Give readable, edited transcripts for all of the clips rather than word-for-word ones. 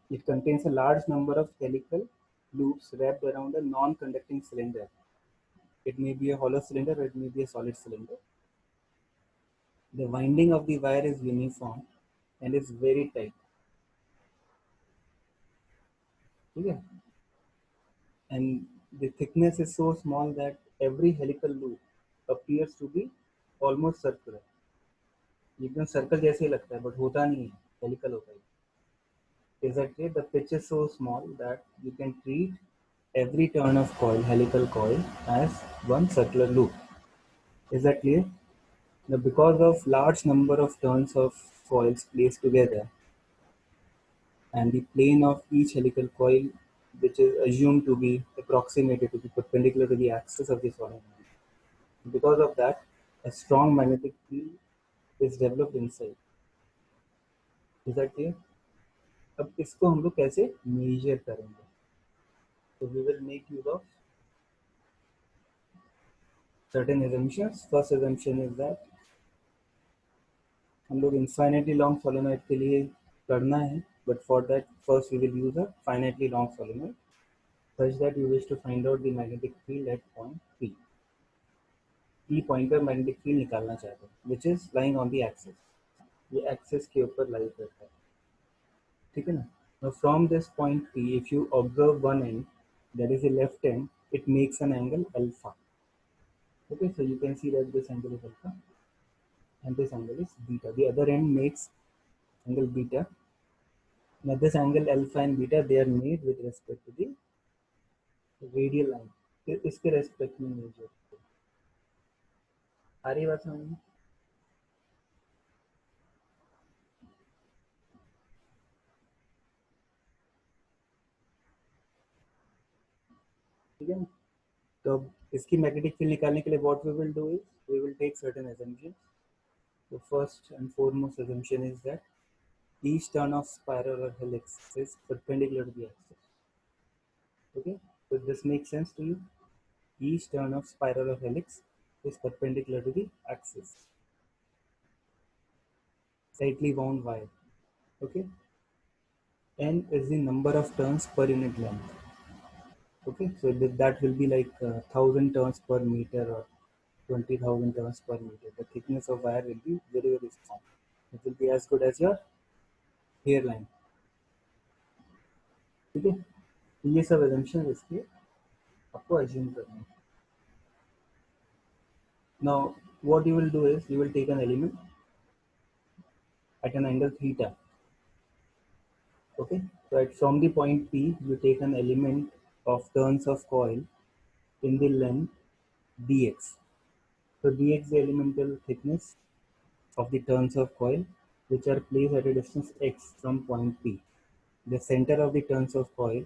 It contains a large number of helical loops wrapped around a non-conducting cylinder. It may be a hollow cylinder or it may be a solid cylinder. The winding of the wire is uniform and is very tight. Okay? And the thickness is so small that every helical loop appears to be almost circular. एकदम circle जैसे ही लगता है but होता नहीं है, helical होता है. Is that clear? The pitch is so small that you can treat every turn of coil, helical coil, as one circular loop. Is that clear? Now, because of large number of turns of coils placed together, and the plane of each helical coil, which is assumed to be approximated to be perpendicular to the axis of the solenoid, because of that, a strong magnetic field is developed inside. Is that clear? अब इसको हम लोग कैसे major करेंगे? So we will make use of certain assumptions. First assumption is that हम लोग infinitely long solenoid के लिए करना है, but for that first we will use a finitely long solenoid such that you wish to find out the magnetic field at point P. P point पर magnetic field निकालना चाहते हैं, which is lying on the axis. ये axis के ऊपर lie करता है, ठीक है ना? Now from this point P, if you observe one end, that is the left end, it makes an angle alpha. Okay, so you can see that this angle is alpha and this angle is beta. The other end makes angle beta. Now this angle alpha and beta, they are made with respect to the radial line. इसके respect में major आ रही बात समझ में? ठीक है ना? तो अब इसकी मैग्नेटिक फील्ड निकालने के लिए what we will do is we will take certain assumptions. The first and foremost assumption is that each turn of spiral or helix is perpendicular to the axis. Okay, so this makes sense to you? Each turn of spiral or helix is perpendicular to the axis. Tightly wound wire. Okay, n is the number of turns per unit length. Okay, so that will be like 1000 turns per meter or 20,000 turns per meter. The thickness of wire will be very very strong. It will be as good as your hairline. ठीक है, ये सब assumptions इसके आपको assume करना है. Now what you will do is you will take an element at an angle theta. Okay, right from the point P you take an element of turns of coil in the length dx. So dx is the elemental thickness of the turns of coil which are placed at a distance x from point P. The center of the turns of coil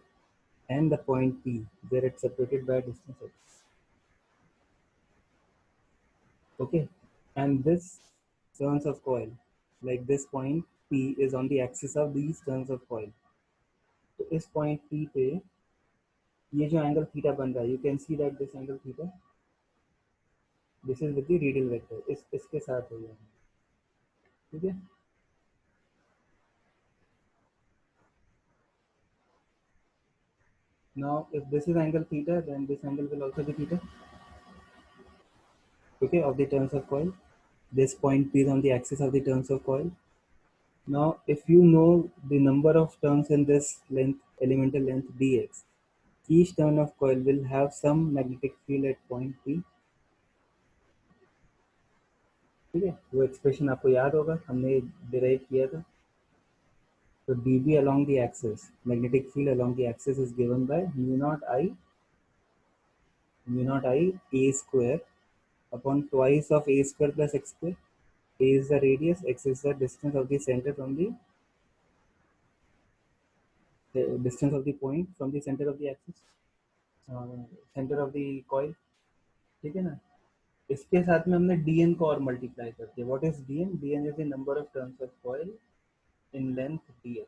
and the point P where it's separated by a distance x. Okay, and this turns of coil, like this point P is on the axis of these turns of coil. तो इस point P पे ये जो angle theta बन रहा है, you can see that this angle theta, this is with the radial vector, इसके साथ हो जाएगा, ठीक है? Now if this is angle theta, then this angle will also be theta. Okay, of the turns of coil. This point P is on the axis of the turns of coil. Now if you know the number of turns in this length, elemental length dx, each turn of coil will have some magnetic field at point P. ठीक है, वो expression आपको याद होगा, हमने derive किया था. So dB along the axis, magnetic field along the axis is given by mu naught I a square upon twice of a square plus x square. A is the radius, x is the distance of the center from the distance of the point from the center of the axis, center of the coil. ठीक है ना? इसके साथ में हमने dn को और multiply करते हैं. What is dn? dn is the number of turns of coil in length dx.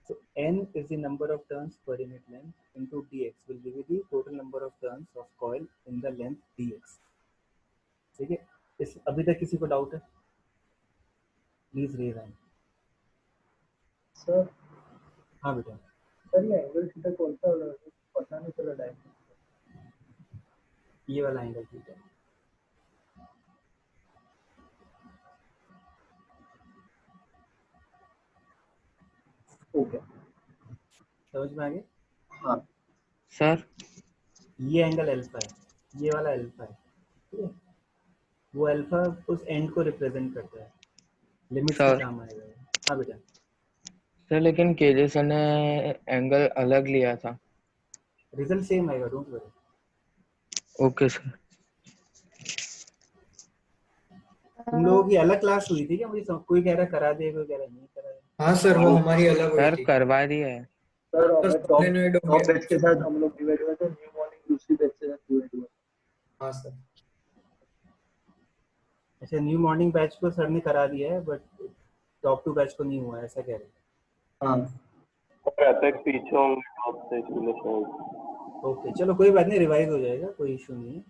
So n is the number of turns per unit length into dx will give you the total number of turns of coil in the length dx. ठीक है, इस अभी तक किसी को doubt है? Please raise hand. Sir हाँ बेटा, सर ये एंगल थीटा कौन सा वाला है? पता नहीं चला डायरेक्ट। ये वाला एंगल थीटा। ओके। समझ में आ गया? हाँ सर ये एंगल अल्फा है, ये वाला अल्फा है, ठीक है? वो अल्फा उस एंड को रिप्रेजेंट करता है, लिमिट्स में सर काम आएगा ये। हाँ बेटा, सर लेकिन केजे सर ने एंगल अलग लिया था। रिजल्ट सेम आएगा, डोंट वरी। Okay sir. तुम लोगों की अलग क्लास हुई थी क्या? मुझे कोई कह रहा करा दे, कोई कह रहा नहीं करा हाँ सर, वो हमारी अलग हुई सर थी करवा दिया है। सर, सर, हमें टॉप सोलेनॉइड हो टॉप गया। बैच के साथ हम लोग डिवाइड हुए थे, न्यू मॉर्निंग दूसरी बैच के साथ डिवाइड हुआ। हाँ सर। अच्छा, न्यू मॉर्निंग बैच को सर ने करा दिया है, बट टॉप 2 बैच को नहीं हुआ है, ऐसा कह रहे हैं। हाँ और एपेक पीछे होंगे टॉप से, इसलिए शायद। ओके, चलो कोई बात नहीं, रिवाइज हो जाएगा, कोई इशू नहीं है।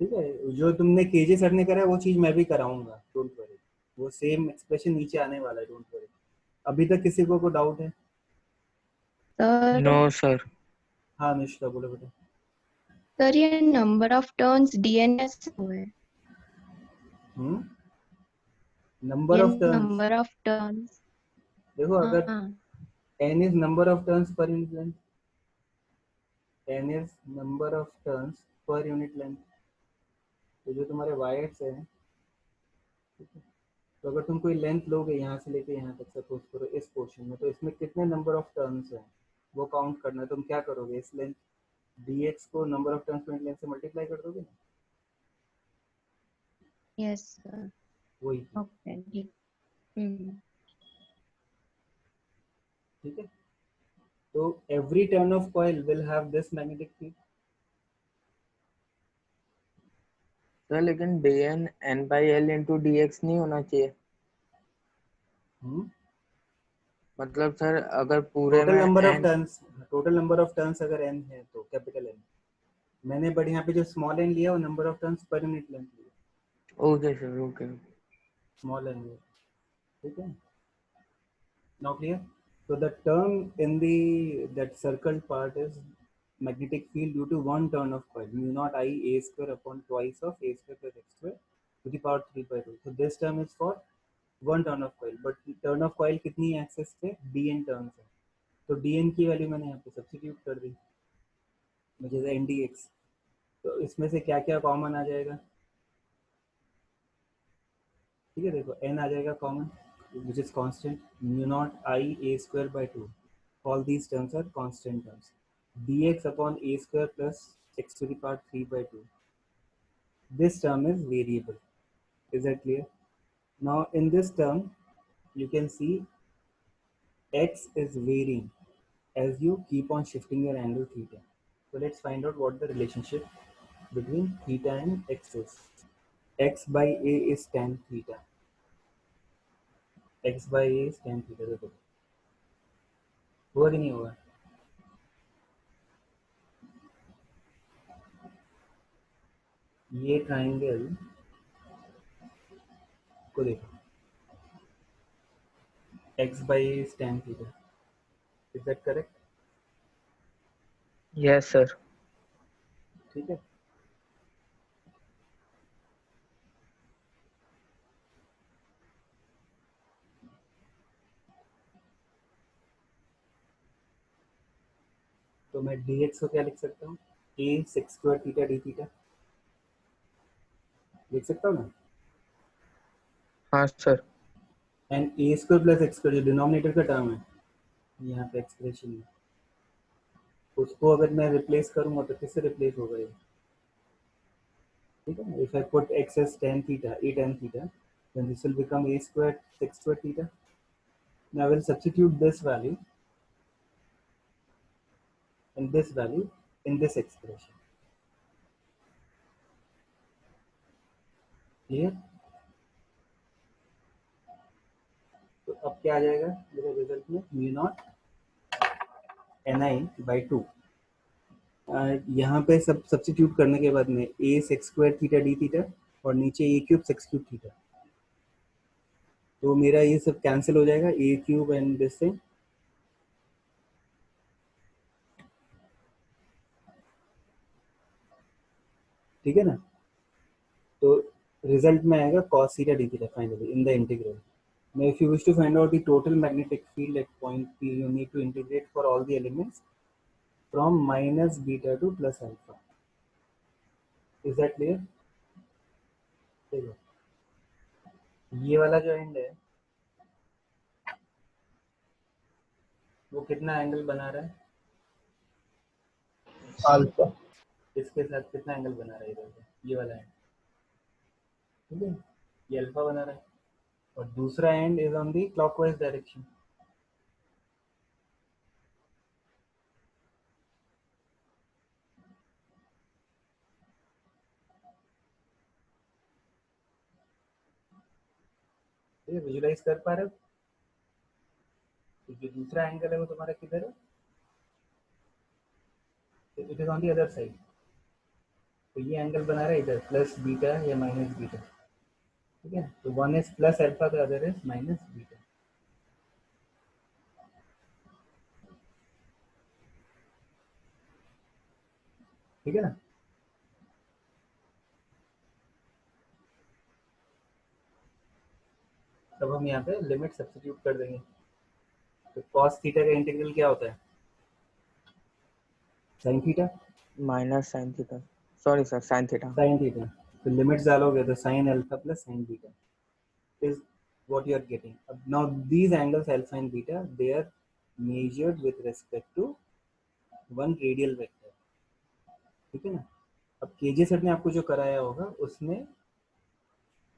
ठीक है, जो तुमने केजे सर ने करा है वो चीज़ मैं भी कराऊंगा, डोंट वरी। वो सेम एक्सप्रेशन नीचे आने वाला है, डोंट वरी। अभी तक किसी को डाउट है? Sir no sir. हाँ अनुष्का, बोलो बेटा। सर ये नंबर ऑफ टर्न्स डीएनएस हुए, नंबर ये of turns, number of turns. देखो अगर हाँ n is number of turns per unit length, n is number of turns per unit length, तो जो तुम्हारे वायर्स हैं, ठीक है, तो अगर तुम कोई लेंथ लोगे यहाँ से लेके यहाँ तक, सपोज करो इस पोर्शन में, तो इसमें कितने नंबर ऑफ टर्न्स हैं वो काउंट करना है। तुम क्या करोगे, इस लेंथ dx को नंबर ऑफ टर्न्स पर लेंथ से मल्टीप्लाई कर दोगे ना, यस सर। वही चीज़, ओके ठीक। हम्म। ठीक है? तो every turn of coil will have this magnetic field. Sir लेकिन D N N by L into D X नहीं होना चाहिए। मतलब सर अगर पूरे टोटल में number of N. Turns, total number of turns अगर n है तो कैपिटल N। मैंने बट यहाँ पे जो स्मॉल n लिया वो number of turns per unit length लिया, okay sir okay. Small n लिया, ठीक है? Now clear? So the term in the that circled part is magnetic field due to one turn of coil, mu naught I a square upon twice of a square plus x square to the power 3 by 2. So this term is for one turn of coil, but turn of coil कितनी access पे dn turns है, तो dn की value मैंने यहाँ पे substitute कर दी, मुझे एन डी एक्स। तो इसमें से क्या क्या कॉमन आ जाएगा? ठीक है, देखो n आ जाएगा common, which is constant, mu naught I a square by 2. All these terms are constant terms. dx upon a square plus x to the power 3 by 2. This term is variable. Is that clear? Now in this term, you can see x is varying as you keep on shifting your angle theta. So let's find out what the relationship between theta and x is. X by a is tan theta. X by a is tan theta. देखो हुआ कि नहीं हुआ? ये triangle को देखो, x by a is tan theta. Is that correct? Yes sir. ठीक है, तो मैं dx को क्या लिख सकता हूँ, a sec square theta d theta लिख सकता हूँ ना, हाँ sir. And a square plus x square जो डिनोमिनेटर का टर्म है यहाँ पे एक्सप्रेशन में, उसको अगर मैं रिप्लेस करूँगा तो किससे रिप्लेस होगा ये? ठीक है, if I put x as tan theta, a tan theta, then this will become a square sec square theta. Now I will substitute this value and this value in this expression. Clear? तो अब क्या आ जाएगा मेरे result में, mu not an I by 2। यहाँ पे सब substitute करने के बाद में a sex square theta D theta और नीचे a cube sex cube theta, तो मेरा ये सब कैंसिल हो जाएगा, a cube and this thing, ठीक है ना। तो रिजल्ट में आएगा cos theta d theta finally in the integral. Now if you wish to find out the total magnetic field at point P, you need to integrate for all the elements from minus beta to plus alpha. Is that clear? देखो, ये वाला जो and है वो कितना angle बना रहा है, अल्फा। इसके साथ कितना एंगल बना रहा है इधर से, ये वाला एंड, ठीक है, ये अल्फा बना रहा है, और दूसरा end is on the clockwise direction. Visualise कर पा रहे हो? तो जो दूसरा एंगल है वो तुम्हारा किधर है, it is on the other side. तो ये एंगल बना रहा है इधर प्लस बीटा या माइनस बीटा, ठीक है। तो one is plus alpha, the other is minus beta. ठीक है ना। अब हम यहाँ पे लिमिट सब्स्टिट्यूट कर देंगे। तो cos थीटा का इंटीग्रल क्या होता है, sin theta minus sine theta, sorry sir sine theta. sin theta. तो लिमिट्स डालोगे तो sin alpha plus sin beta is what you are getting. Now these angles alpha and beta, they are measured with respect to one radial vector, ठीक है ना। अब KJ set ने आपको जो कराया होगा उसमें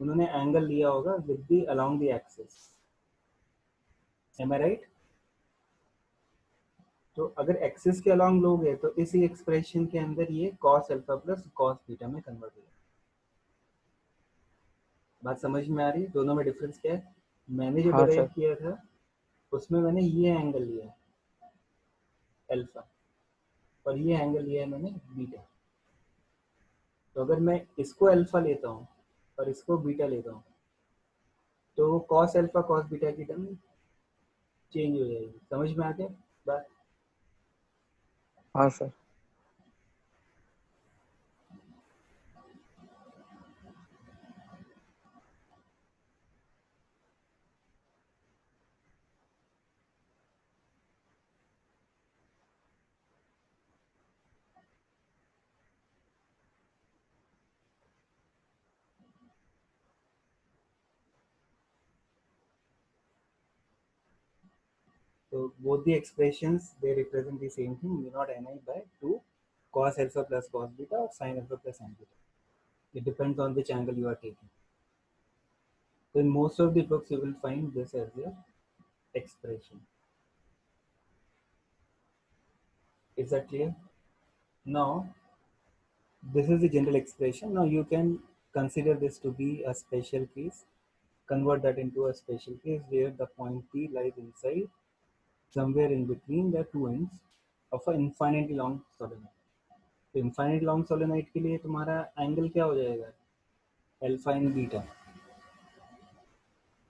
उन्होंने एंगल लिया होगा with the along the axis, am I right. तो अगर एक्सिस के अलोंग लोगे तो इसी एक्सप्रेशन के अंदर ये cos alpha plus cos beta में कन्वर्ट हो जाएगा। बात समझ में आ रही है? दोनों में डिफरेंस क्या है? मैंने जो हाँ डिराइव सर। किया था उसमें मैंने ये एंगल लिया अल्फा, और ये एंगल लिया है मैंने बीटा। तो अगर मैं इसको अल्फा लेता हूँ और इसको बीटा लेता हूँ तो cos अल्फा cos बीटा की टर्म चेंज हो जाएगी। समझ में आ गया बात? हाँ sir. So both the expressions, they represent the same thing, mu naught ni by 2 cos alpha plus cos beta or sin alpha plus sin beta. It depends on which angle you are taking. So in most of the books you will find this as your expression. Is that clear? Now this is the general expression. Now you can consider this to be a special case, convert that into a special case where the point P lies inside somewhere in between the two ends of an infinitely long solenoid. तो infinite long solenoid के लिए तुम्हारा angle क्या हो जाएगा, alpha and beta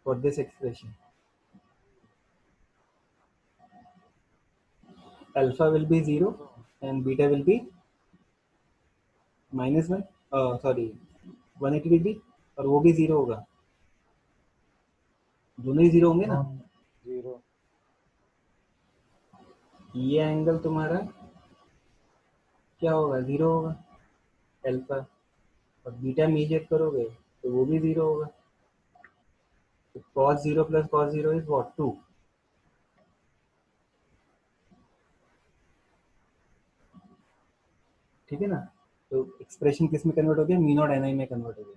for this expression. Alpha will be 0 and beta will be -1, sorry 180 degree, और वो भी 0 होगा, दोनों ही 0 होंगे ना। 0 ये एंगल तुम्हारा क्या होगा, 0 होगा अल्फा, और बीटा मेजर करोगे तो वो भी 0 होगा। तो cos 0 plus cos 0 is what, 2। ठीक है ना। तो एक्सप्रेशन किस में कन्वर्ट हो गया, म्यू नॉट एन आई में कन्वर्ट हो गया।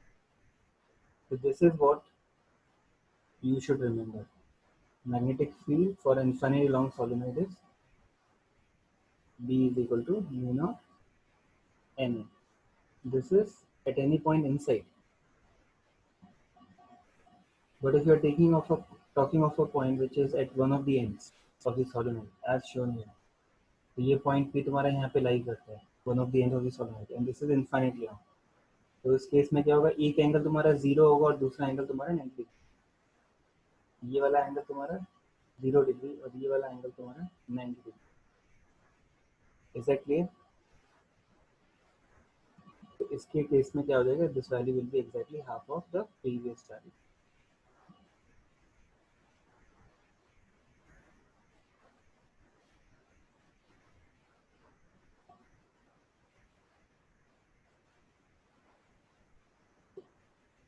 तो this is what you should remember. Magnetic field for an infinitely long solenoid is B is equal to mu naught N. This is at any point inside. But if you are talking of a point which is at one of the ends of the solenoid, as shown here, तो ये point P तुम्हारा यहाँ पे लाई करता है, one of the ends of the solenoid, and this is infinitely long. तो इस case में क्या होगा, एक एंगल तुम्हारा 0 होगा और दूसरा एंगल तुम्हारा 90 डिग्री। ये वाला एंगल तुम्हारा 0 डिग्री और ये वाला एंगल तुम्हारा 90 डिग्री। Is that clear? तो इसके केस में क्या हो जाएगा, this value will be exactly half of the previous value.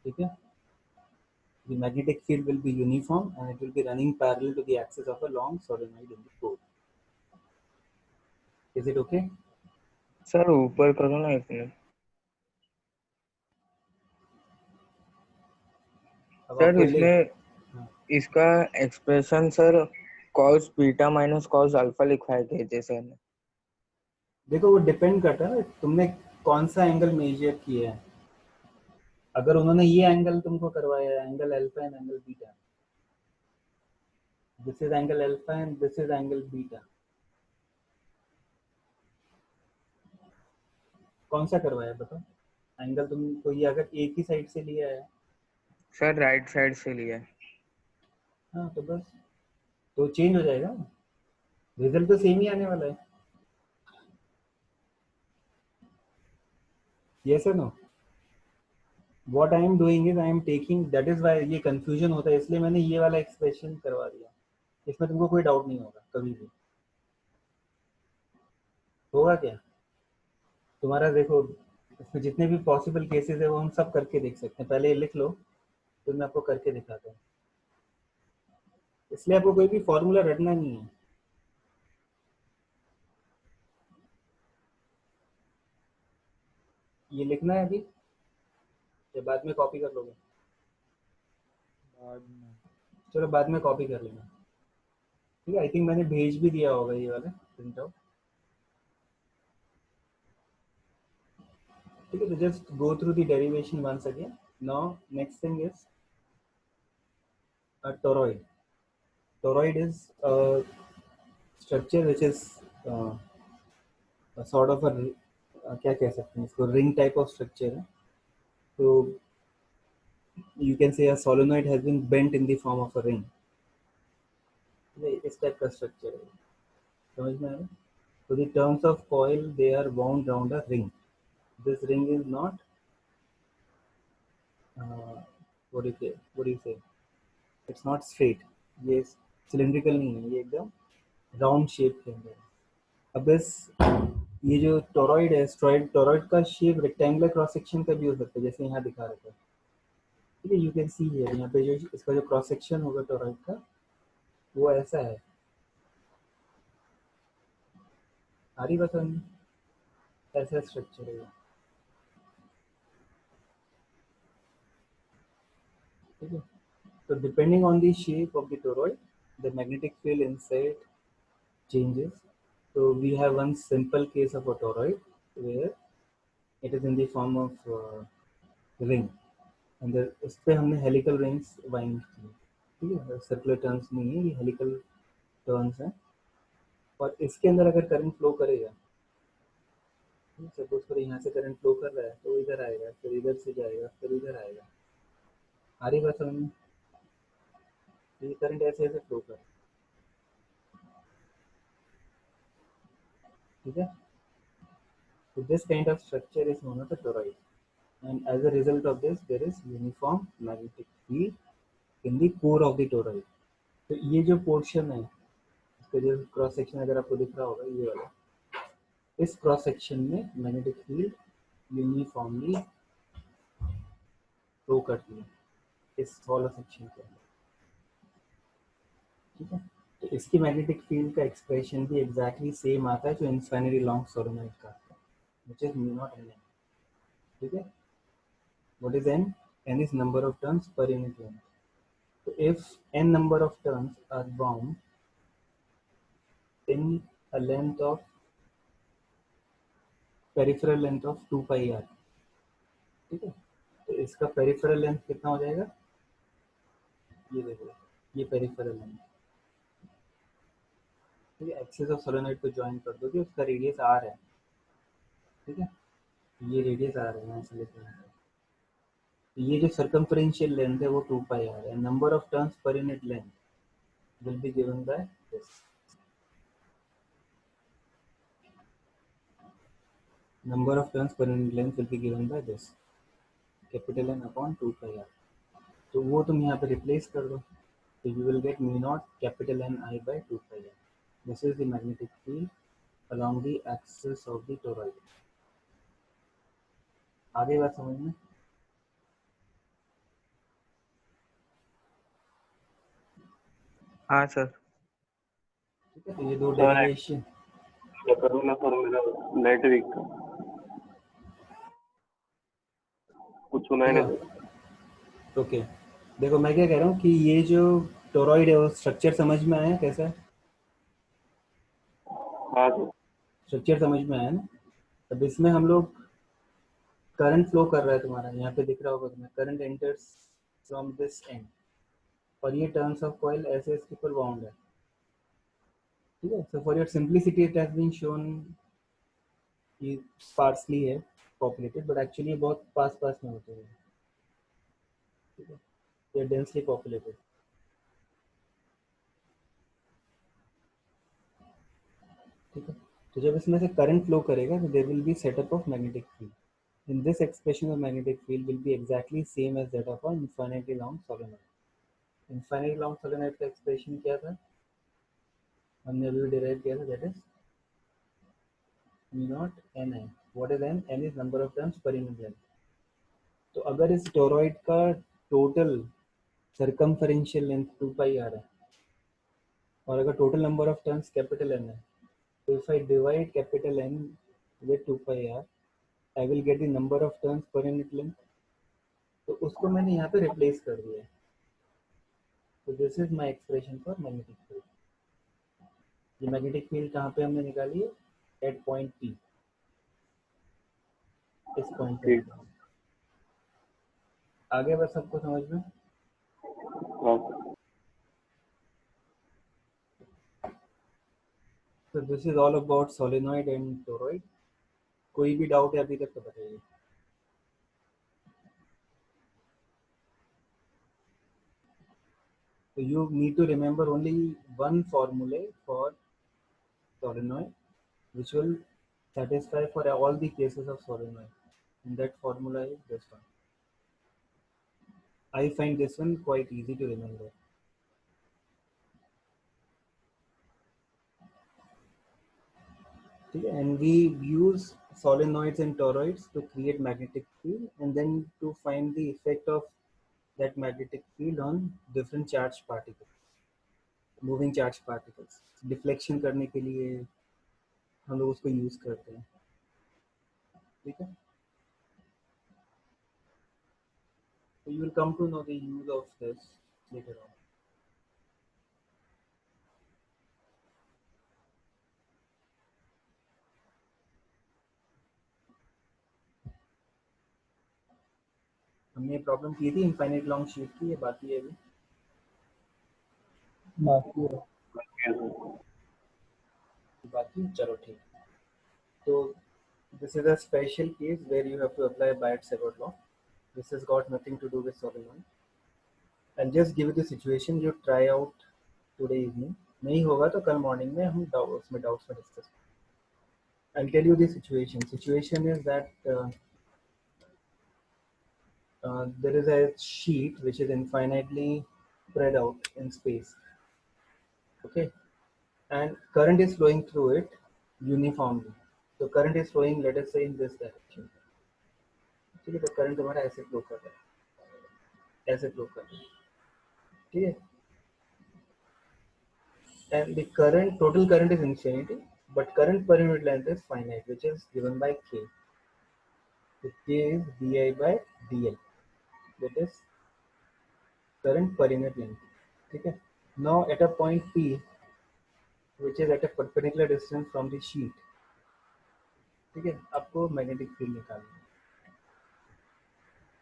ठीक है, the magnetic field will be uniform and it will be running parallel to the axis of a long solenoid in the core. Is it okay? Sir ऊपर करो ना एक minute. अब sir आपको इसमें इसका expression sir cos beta minus cos alpha लिखा है KJ सर ने। देखो वो डिपेंड करता है ना तुमने कौन सा एंगल मेजर किया है। अगर उन्होंने ये एंगल तुमको करवाया, angle alpha and angle beta, this is angle alpha and this is angle beta, कौन सा करवाया बताओ? एंगल तुमको ये अगर एक ही साइड से लिया है, सर राइट साइड से लिया है। हाँ तो बस तो चेंज हो जाएगा, रिजल्ट तो सेम ही आने वाला है। यस और no? What I am doing is I am taking, that is why ये confusion होता है, इसलिए मैंने ये वाला एक्सप्रेशन करवा दिया। इसमें तुमको कोई डाउट नहीं होगा कभी भी। होगा क्या तुम्हारा, देखो इसमें जितने भी पॉसिबल केसेस है वो हम सब करके देख सकते हैं। पहले ये लिख लो फिर मैं आपको करके दिखाता हूँ। इसलिए आपको कोई भी फॉर्मूला रटना नहीं है। ये लिखना है अभी या बाद में कॉपी कर लोगे? बाद में। चलो बाद में कॉपी कर लेना। ठीक है, आई थिंक मैंने भेज भी दिया होगा ये वाला प्रिंट आउट। ठीक है, तो just go through the derivation once again. Now next thing is a toroid. Toroid is a structure which is a sort of a क्या कह सकते हैं इसको, रिंग टाइप ऑफ स्ट्रक्चर है। तो you can say a solenoid has been bent in the form of a ring. इस type का structure है, समझ में आया? So the terms of coil, they are wound round a ring. This ring is not what do you say? It's not straight. ये cylindrical नहीं है, ये एकदम राउंड शेप के अंदर है। अब इस ये जो टोरॉइड है, टोरॉइड का शेप रेक्टेंगुलर क्रॉस सेक्शन का भी हो सकता है, जैसे यहाँ दिखा रखा है। ठीक है, यू कैन सी हियर, यहाँ पे जो इसका जो क्रॉस सेक्शन होगा टोरॉइड का वो ऐसा है। आ रही बात समझ? ऐसा स्ट्रक्चर है। ठीक है, so depending on the shape of the toroid, the magnetic field inside changes. So we have one simple case of a toroid where it is in the form of ring, and उस पे हमने helical rings wind की। ठीक है, circular turns नहीं है, ये helical turns हैं। और इसके अंदर अगर करंट फ्लो करेगा, सपोज करो यहाँ से करंट फ्लो कर रहा है तो इधर आएगा, फिर इधर से जाएगा, फिर इधर आएगा। आ रही बात समझ में? ये करंट ऐसे ऐसे फ्लो कर, ठीक है। So this kind of structure is known as a toroid, and as a result of this, there is uniform magnetic field in the core of the toroid. तो ये जो पोर्शन है, इसका जो क्रॉस सेक्शन अगर आपको दिख रहा होगा ये वाला, इस क्रॉस सेक्शन में मैग्नेटिक फील्ड यूनिफॉर्मली फ्लो करती है इस हॉलो सेक्शन के अंदर। ठीक है, तो इसकी मैग्नेटिक फील्ड का एक्सप्रेशन भी एग्जैक्टली सेम आता है जो इन्फिनिटी लॉन्ग सोलेनॉइड का, which is mu naught n. ठीक है, what is n? N is number of turns per unit length. So if n number of turns are bound in a length of peripheral length of 2 pi r, ठीक है, तो इसका peripheral length कितना हो जाएगा? ये देखो, ये पेरिफेरल लेंथ। ठीक है, एक्सिस ऑफ सोलेनॉइड को ज्वाइन कर दोगे, उसका रेडियस r है। ठीक है, ये रेडियस r है, यहाँ से लेकर यहाँ तक। ये जो सर्कमफरेंशियल लेंथ है वो 2 pi r है। Number of turns per unit length will be given by this. number of turns per unit length will be given by this capital N upon 2 pi r. तो वो तुम यहाँ पे रिप्लेस कर दो, तो you will get mu naught capital N I by 2 pi r. This is the magnetic field along the axis of the toroid. आगे बात समझ में? हाँ सर। ठीक है, तो ये दो सर, डेरिवेशन करो ना सर, मेरा नेट वीक था, कुछ सुनाई नहीं दे। ओके, देखो मैं क्या कह रहा हूँ कि ये जो टोरॉइड है वो स्ट्रक्चर समझ में आया कैसा है? हाँ सर। स्ट्रक्चर समझ में आया ना? अब इसमें हम लोग करंट फ्लो कर रहा है, तुम्हारा यहाँ पे दिख रहा होगा तुम्हें, current enters from this and, और ये टर्न्स ऑफ कॉइल ऐसे इसके ऊपर बाउंड है। ठीक है, so for your simplicity it has been shown कि स्पार्सली है पॉपुलेटेड, बट एक्चुअली बहुत पास पास में होते हैं। ठीक है, ये डेंसली पॉपुलेटेड। ठीक है, तो जब इसमें से करंट फ्लो करेगा तो there will be setup of magnetic field. In this expression of magnetic field will be exactly same as that of an infinitely long solenoid. Infinitely long solenoid का expression क्या था? हमने अभी derive किया था, that is mu naught Ni. What is N? N is number of turns per unit length. तो अगर इस toroid का total circumferential length 2 pi r है और अगर total number of turns capital N है, तो if I divide capital N with 2 pi r, I will get the number of turns per unit length. तो उसको मैंने यहाँ पे रिप्लेस कर दिया है. तो this is my expression for magnetic field. ये मैग्नेटिक फील्ड कहाँ पे हमने निकाली है? एट पॉइंट P, इस पॉइंट पे. आगे बस सबको समझ में? हाँ। तो this is all about solenoid and toroid. कोई भी डाउट है अभी तक तो बताइए. So you need to remember only one formula for solenoid, which will satisfy for all the cases of solenoid, and that formula is this one. I find this one quite easy to remember. Okay, and we use solenoids and toroids to create magnetic field, and then to find the effect of that magnetic field on different charged particles, moving charged particles. Deflection करने के लिए हम लोग उसको use करते हैं. ठीक है, so you will come to know the use of this later on. हमने प्रॉब्लम की थी इनफाइनाइट लॉन्ग शीट की, ये बाकी है अभी. बाकी चलो ठीक. तो this is a special case where you have to apply Biot-Savart law. This has got nothing to do with solenoid. I'll just give you the situation. You try out today evening. नहीं होगा तो कल morning में हम doubts में discuss. I'll tell you the situation. Situation is that there is a sheet which is infinitely spread out in space. Okay, and current is flowing through it uniformly. So current is flowing, let us say, in this direction. ठीक है, तो current हमारा ऐसे flow कर रहा है, ऐसे flow कर रहा है. ठीक है, and the current, total current is infinity, but current per unit length is finite, which is given by K. So K is di by dl, that is current per unit length. ठीक है, now at a point P, which is at a perpendicular distance from the sheet. ठीक है, आपको magnetic field निकालना है.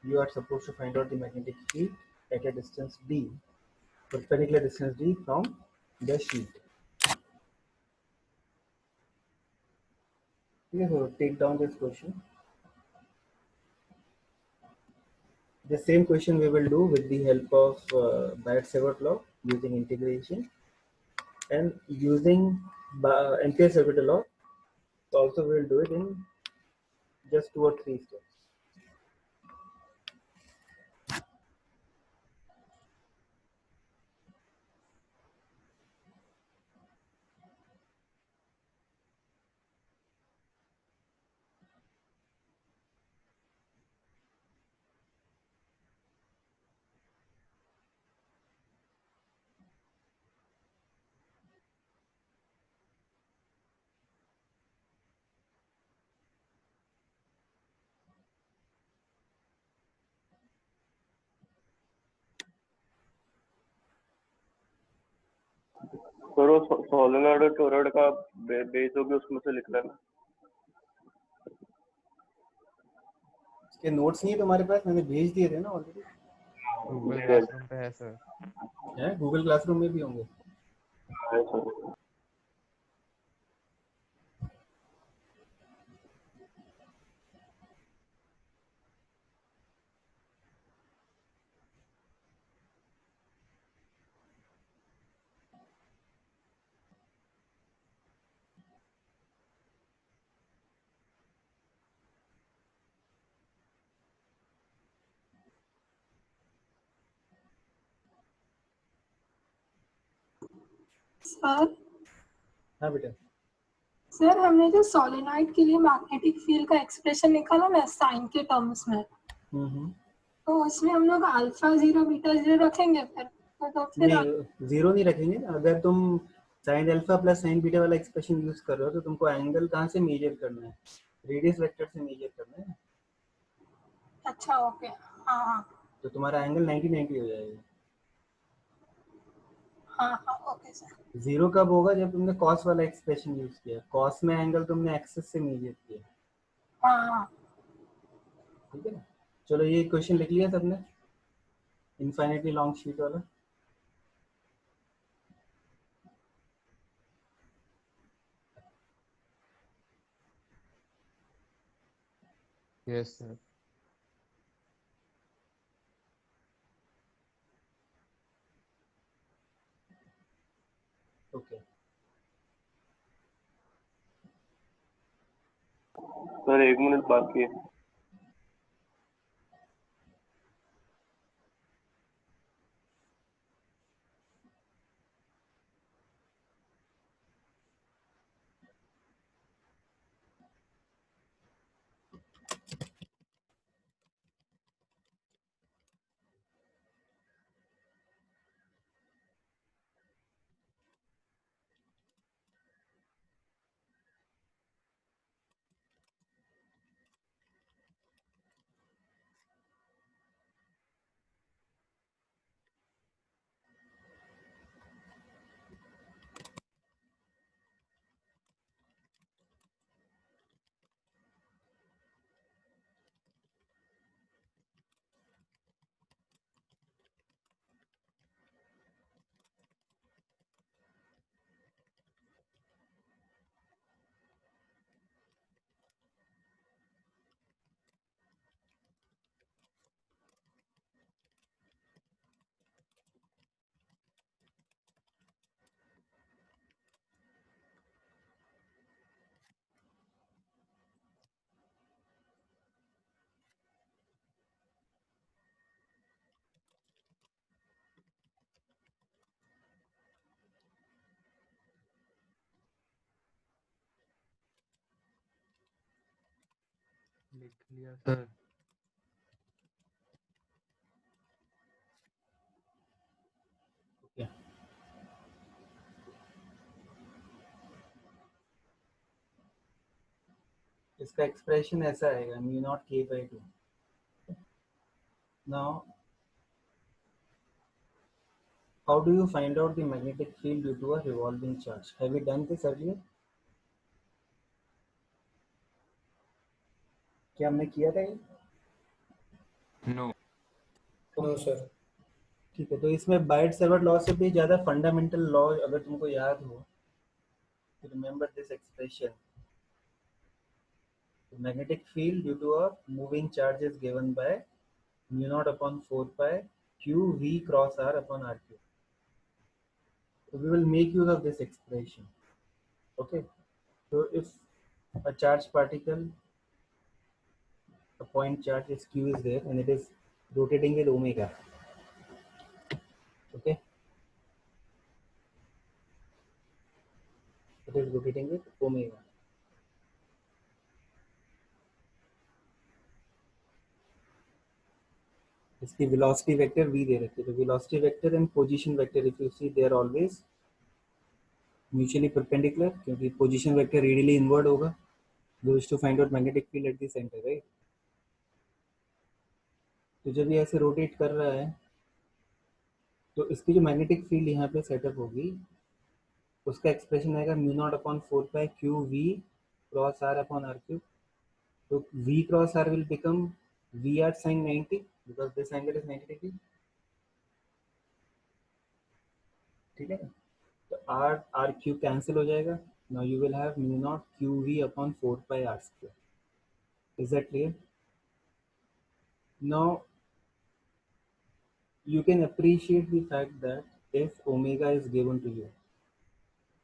You are supposed to find out the magnetic field at a distance d, perpendicular distance d from the sheet. Okay, so take down this question. The same question we will do with the help of Biot-Savart law using integration, and using Ampere-Savart law. Also, we will do it in just 2 or 3 steps. Sir वो solenoid और toroid का base होगी उसमें से लिख लेना। इसके notes नहीं है तुम्हारे पास? मैंने भेज दिए थे ना ऑलरेडी। गूगल क्लासरूम पे है सर। है गूगल क्लासरूम में भी होंगे। है सर। सर हाँ बेटा। सर हमने जो सोलेनॉइड के लिए मैग्नेटिक फील्ड का एक्सप्रेशन निकाला ना साइन के टर्म्स में, तो उसमें हम लोग अल्फा 0 बीटा 0 रखेंगे फिर तो फिर नहीं, 0 नहीं रखेंगे। अगर तुम sine alpha plus sign beta वाला एक्सप्रेशन यूज कर रहे हो तो तुमको एंगल कहाँ से मेजर करना है? रेडियस वेक्टर से मेजर करना है। अच्छा ओके। हाँ हाँ तो तुम्हारा एंगल 90-90 हो जाएगा। हाँ ओके सर। 0 कब होगा? जब तुमने कॉस वाला एक्सप्रेशन यूज किया। कॉस में एंगल तुमने एक्सिस से मेजर किया। हाँ ठीक है ना? चलो ये क्वेश्चन लिख लिया सबने, इनफाइनाइटली लॉन्ग शीट वाला। Yes sir. Okay sir 1 minute बाकी है। लिख लिया सर। ओके। इसका एक्सप्रेशन ऐसा आएगा mu not k/2। Now how do you find out the magnetic field due to a revolving charge? Have you done this earlier? क्या हमने किया था ये? नो। No sir. ठीक है, तो इसमें बाइट सर्वर लॉ से भी ज़्यादा फंडामेंटल लॉ अगर तुमको याद हो तो remember this expression. Magnetic field due to a moving charge is given by mu naught upon 4 pi q v cross r upon r cube. So we will make use of this expression. Okay, so if a charged particle a point charge is q is there and it is rotating with omega. Okay, it is rotating with omega. इसकी velocity vector v दे रखी है, तो velocity vector and position vector if you see they are always mutually perpendicular क्योंकि position vector radially inward होगा. We wish to find out magnetic field at the center, right? तो जब ये ऐसे rotate कर रहा है तो इसकी जो मैग्नेटिक फील्ड यहाँ पे सेटअप होगी उसका एक्सप्रेशन आएगा mu naught upon 4 pi q v cross r upon r cube. तो v cross r will become vr sin 90 because this angle is 90 degree. ठीक है, तो r क्यूब कैंसिल हो जाएगा. now you will have mu naught qv upon 4 pi r square. Is that clear? Now you can appreciate the fact that if omega is given to you,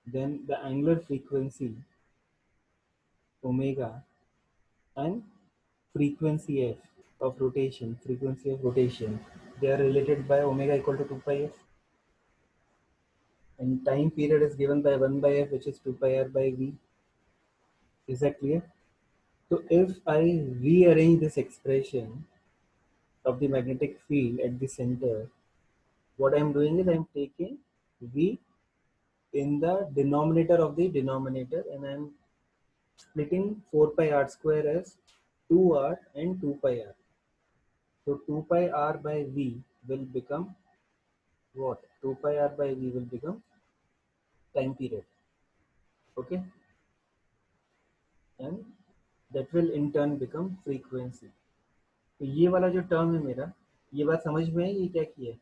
then the angular frequency omega and frequency f of rotation, they are related by omega equal to 2 pi f. And time period is given by 1 by f, which is 2 pi r by v. Is that clear? So if I rearrange this expression of the magnetic field at the center, what I am doing is I am taking v in the denominator of the denominator and I am splitting 4 pi r square as 2r and 2 pi r. So 2 pi r by v will become what? 2 pi r by v will become time period. Okay, and that will in turn become frequency. तो ये वाला जो term है मेरा, ये बात समझ में है? ये क्या किया है,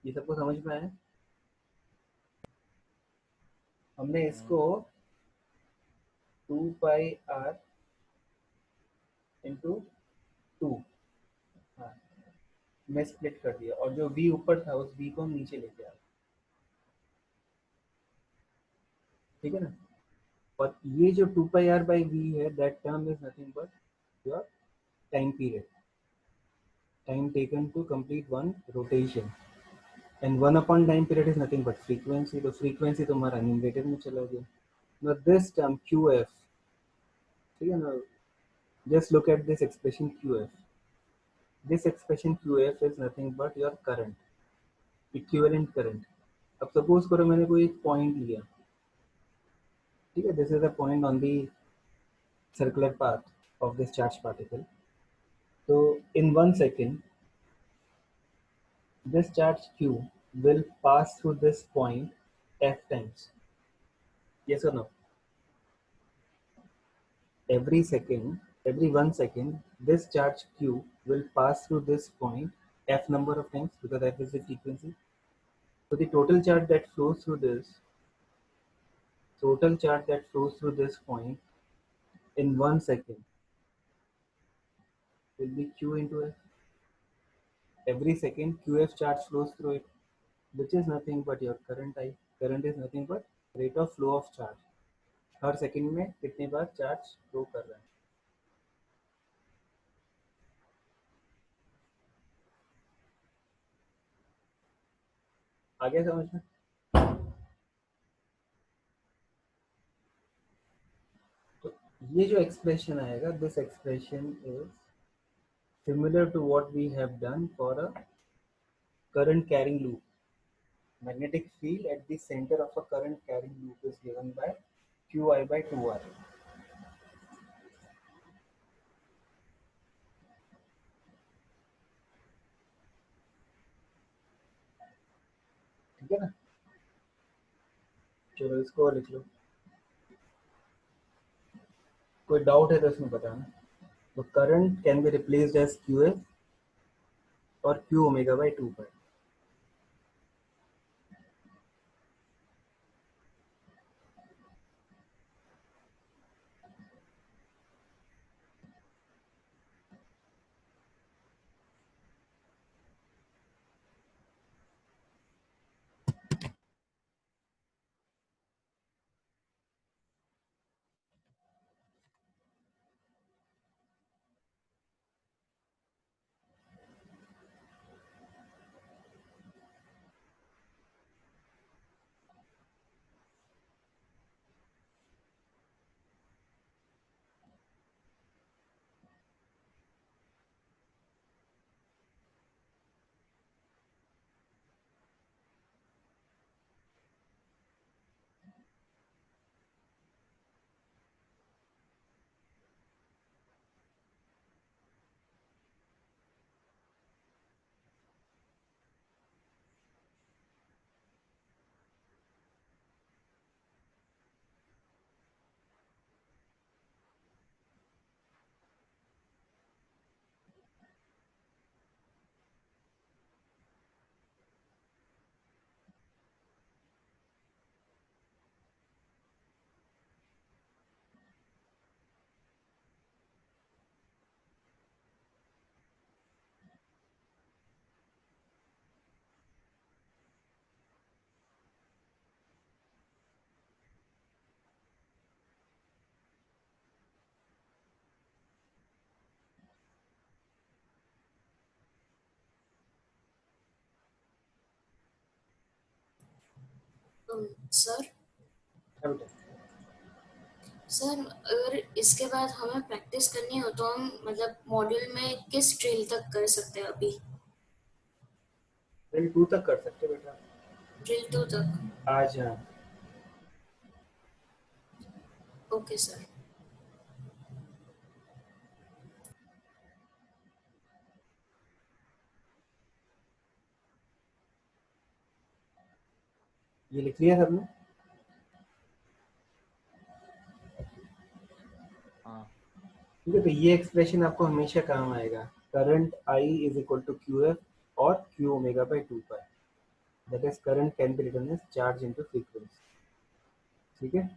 ये सबको समझ में आया? हमने इसको 2 पाई r इंटू 2 में स्प्लिट कर दिया और जो v ऊपर था उस v को हम नीचे लेके आए. ठीक है ना? और ये जो 2 पाई r बाई v है, that term is nothing but your time period, time taken to complete one rotation, and 1 upon time period is nothing but frequency. तो frequency तुम्हारा numerator में चला गया. Now this term qf, ठीक है ना, just look at this expression qf. This expression qf is nothing but your current, equivalent current. अब suppose करो मैंने कोई एक point लिया, ठीक है, this is a point on the circular path of this charged particle. So in 1 second this charge q will pass through this point f times. Yes or no? Every 1 second, this charge q will pass through this point f number of times because f is the frequency. So the total charge that flows through this point in 1 second will be q into f. Every second qf charge flows through it, which is nothing but your current I. Current is nothing but rate of flow of charge. Her second में कितने बार charge flow कर रहा है. आगे समझ में? तो ये जो एक्सप्रेशन आएगा, this expression is similar to what we have done for a current carrying loop. Magnetic field at the center of a current carrying loop is given by qi by 2r. ठीक है ना? चलो इसको लिख लो. कोई doubt है तो इसमें बताना. तो current can be replaced as qf और q omega by 2 pi. Sir हाँ बेटा। सर अगर इसके बाद हमें प्रैक्टिस करनी हो तो हम मतलब मॉड्यूल में किस ड्रिल तक कर सकते हैं अभी? ड्रिल 2 तक कर सकते हो बेटा ड्रिल 2 तक। आज। हाँ ओके सर। ये लिख लिया सबने? हाँ ठीक है, तो ये एक्सप्रेशन आपको हमेशा काम आएगा। Current I is equal to QF और Q omega by 2 pi. That is current can be written as charge into frequency. ठीक है,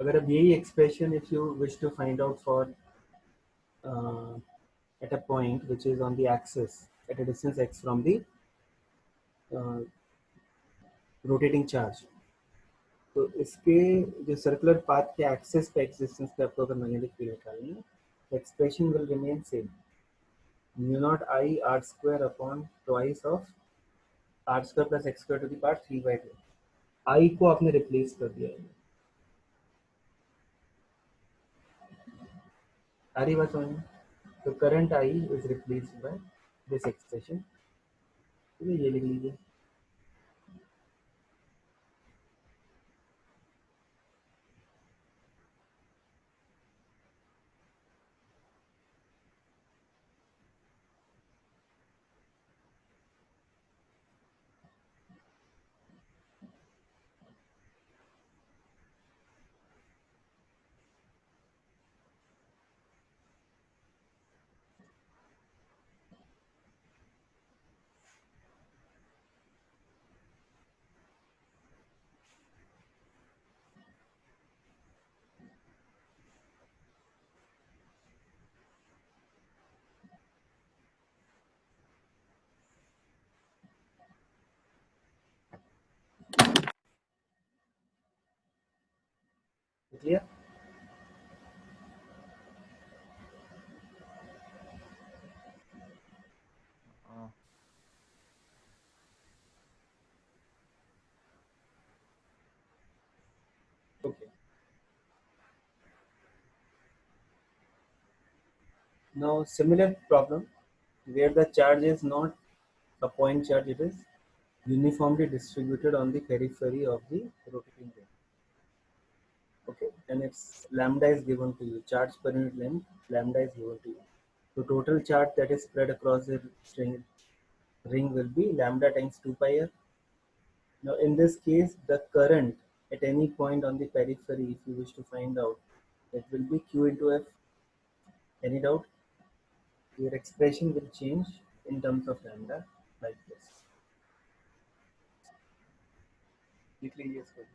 अगर अब यही expression if you wish to find out for at a point which is on the axis at a distance x from the rotating charge, तो इसके जो circular path के axis पे एक्सिस्टेंस पे आपको अगर मैग्नेटिक फील्ड निकालनी है, expression will remain same, mu not I r square upon twice of r square plus x square to the power 3/2। I को आपने रिप्लेस कर दिया है। आ रही बात समझ में? तो current I is replaced by this expression. ये लिख लीजिए। क्लियर? हाँ Okay. Now similar problem where the charge is not a point charge, it is uniformly distributed on the periphery of the rotating ring. Okay, and its lambda is given to you, charge per unit length lambda is given to you. So total charge that is spread across the ring will be lambda times 2 pi r. Now in this case the current at any point on the periphery, if you wish to find out, it will be Q into F. Any doubt? Your expression will change in terms of lambda like this. Yes, sir.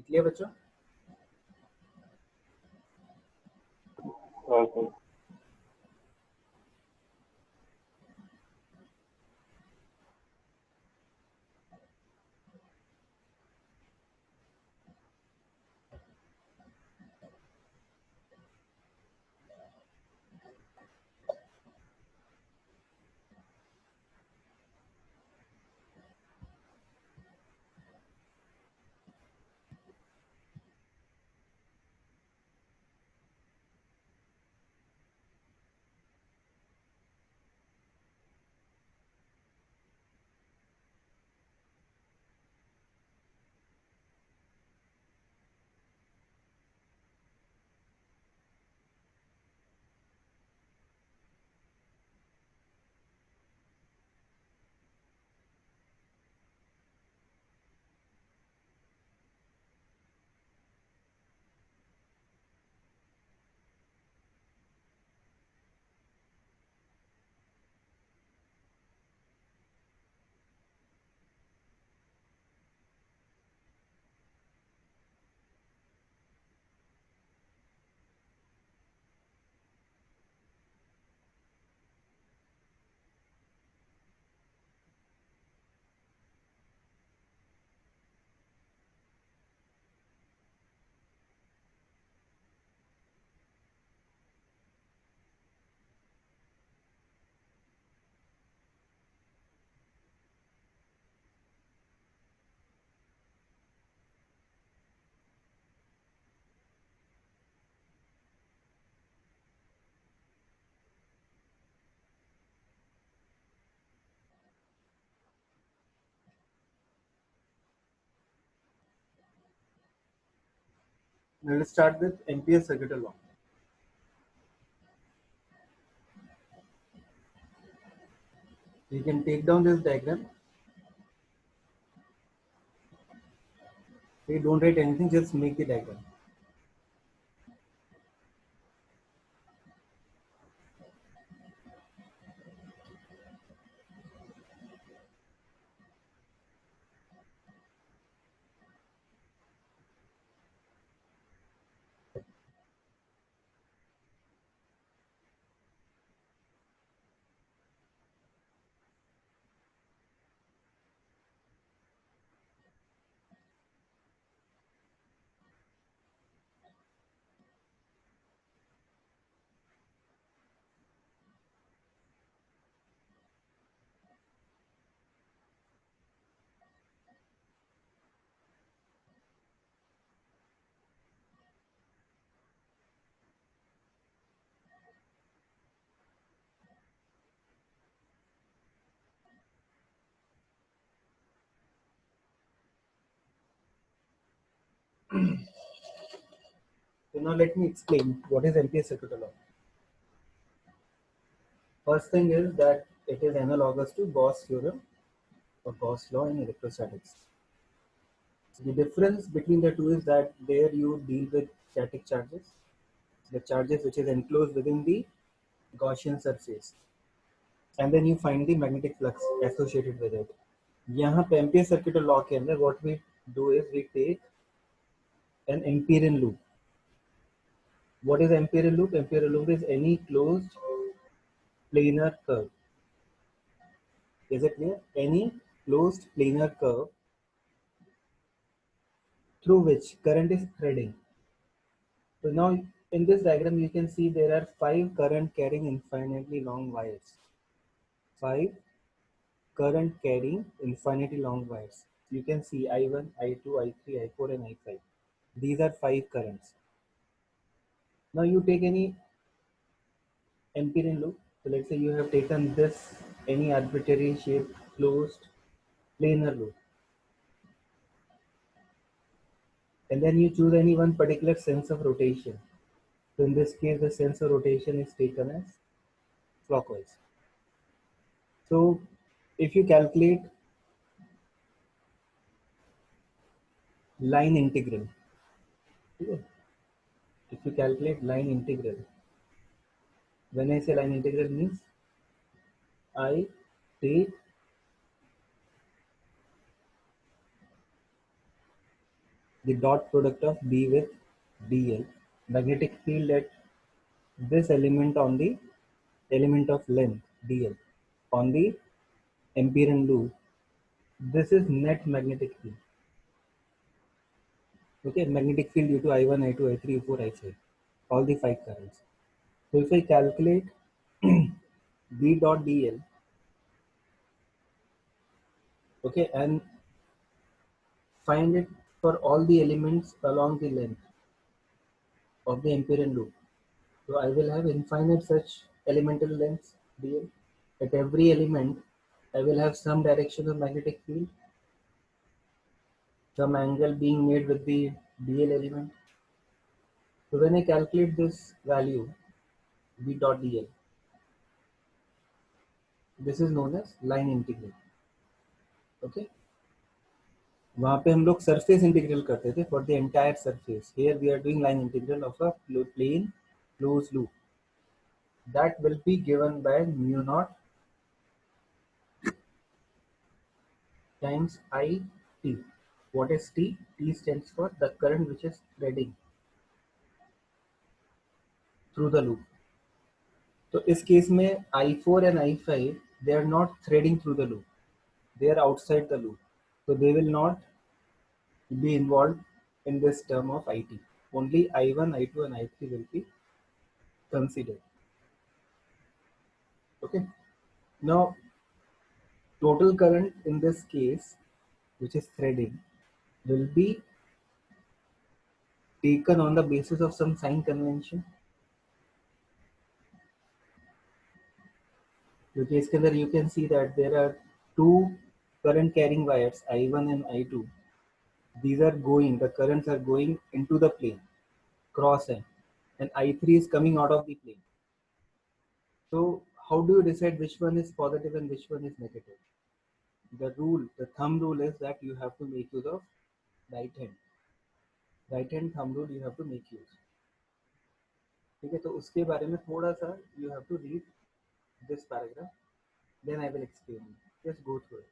Clear बच्चों? हाँ sir. Now let's start with Ampere's circuital law. You can take down this diagram. Okay, don't write anything, just make the diagram. So now let me explain what is Ampere's circuital law. First thing is that it is analogous to Gauss theorem or Gauss law in electrostatics. So the difference between the two is that there you deal with static charges, the charges which is enclosed within the Gaussian surface, and then you find the magnetic flux associated with it. यहाँ पे ampere circuital law के अंदर what we do is we take an Amperian loop. What is Amperian loop? Amperian loop is any closed planar curve. Is it clear? Any closed planar curve through which current is threading. So now in this diagram you can see there are 5 current carrying infinitely long wires. 5 current carrying infinitely long wires. You can see I1, I2, I3, I4 and I5. These are 5 currents. Now you take any Amperian loop. So let's say you have taken this any arbitrary shaped closed planar loop, and then you choose any one particular sense of rotation. So in this case the sense of rotation is taken as clockwise. So if you calculate line integral, if you calculate line integral, when I say line integral means I take the dot product of B with dl, magnetic field at this element on the element of length dl on the Amperian loop. This is net magnetic field. Okay, magnetic field due to I1, I2, I3, I4, I5, all the 5 currents. So if I calculate B dot dl, okay, and find it for all the elements along the length of the Amperian loop. So I will have infinite such elemental lengths dl. At every element, I will have some direction of magnetic field, some angle being made with the dl element. So when I calculate this value, B dot dl, this is known as line integral. Okay, वहाँ पे हम लोग surface integral करते थे for the entire surface. Here we are doing line integral of a plane closed loop. That will be given by mu naught times I t. What is t? T stands for the current which is threading through the loop. तो इस case में I4 and I5 they are not threading through the loop. They are outside the loop. So they will not be involved in this term of IT. Only I1, I2 and I3 will be considered. Okay. Now total current in this case, which is threading, will be taken on the basis of some sign convention. क्योंकि इसके अंदर you can see that there are two current carrying wires I1 and I2. These are going, the currents are going into the plane, cross and I3 is coming out of the plane. So how do you decide which one is positive and which one is negative? The rule, the thumb rule is that you have to make use of right hand thumb rule you have to make use. ठीक है, तो उसके बारे में थोड़ा सा you have to read this paragraph, then I will explain it. Just go through it.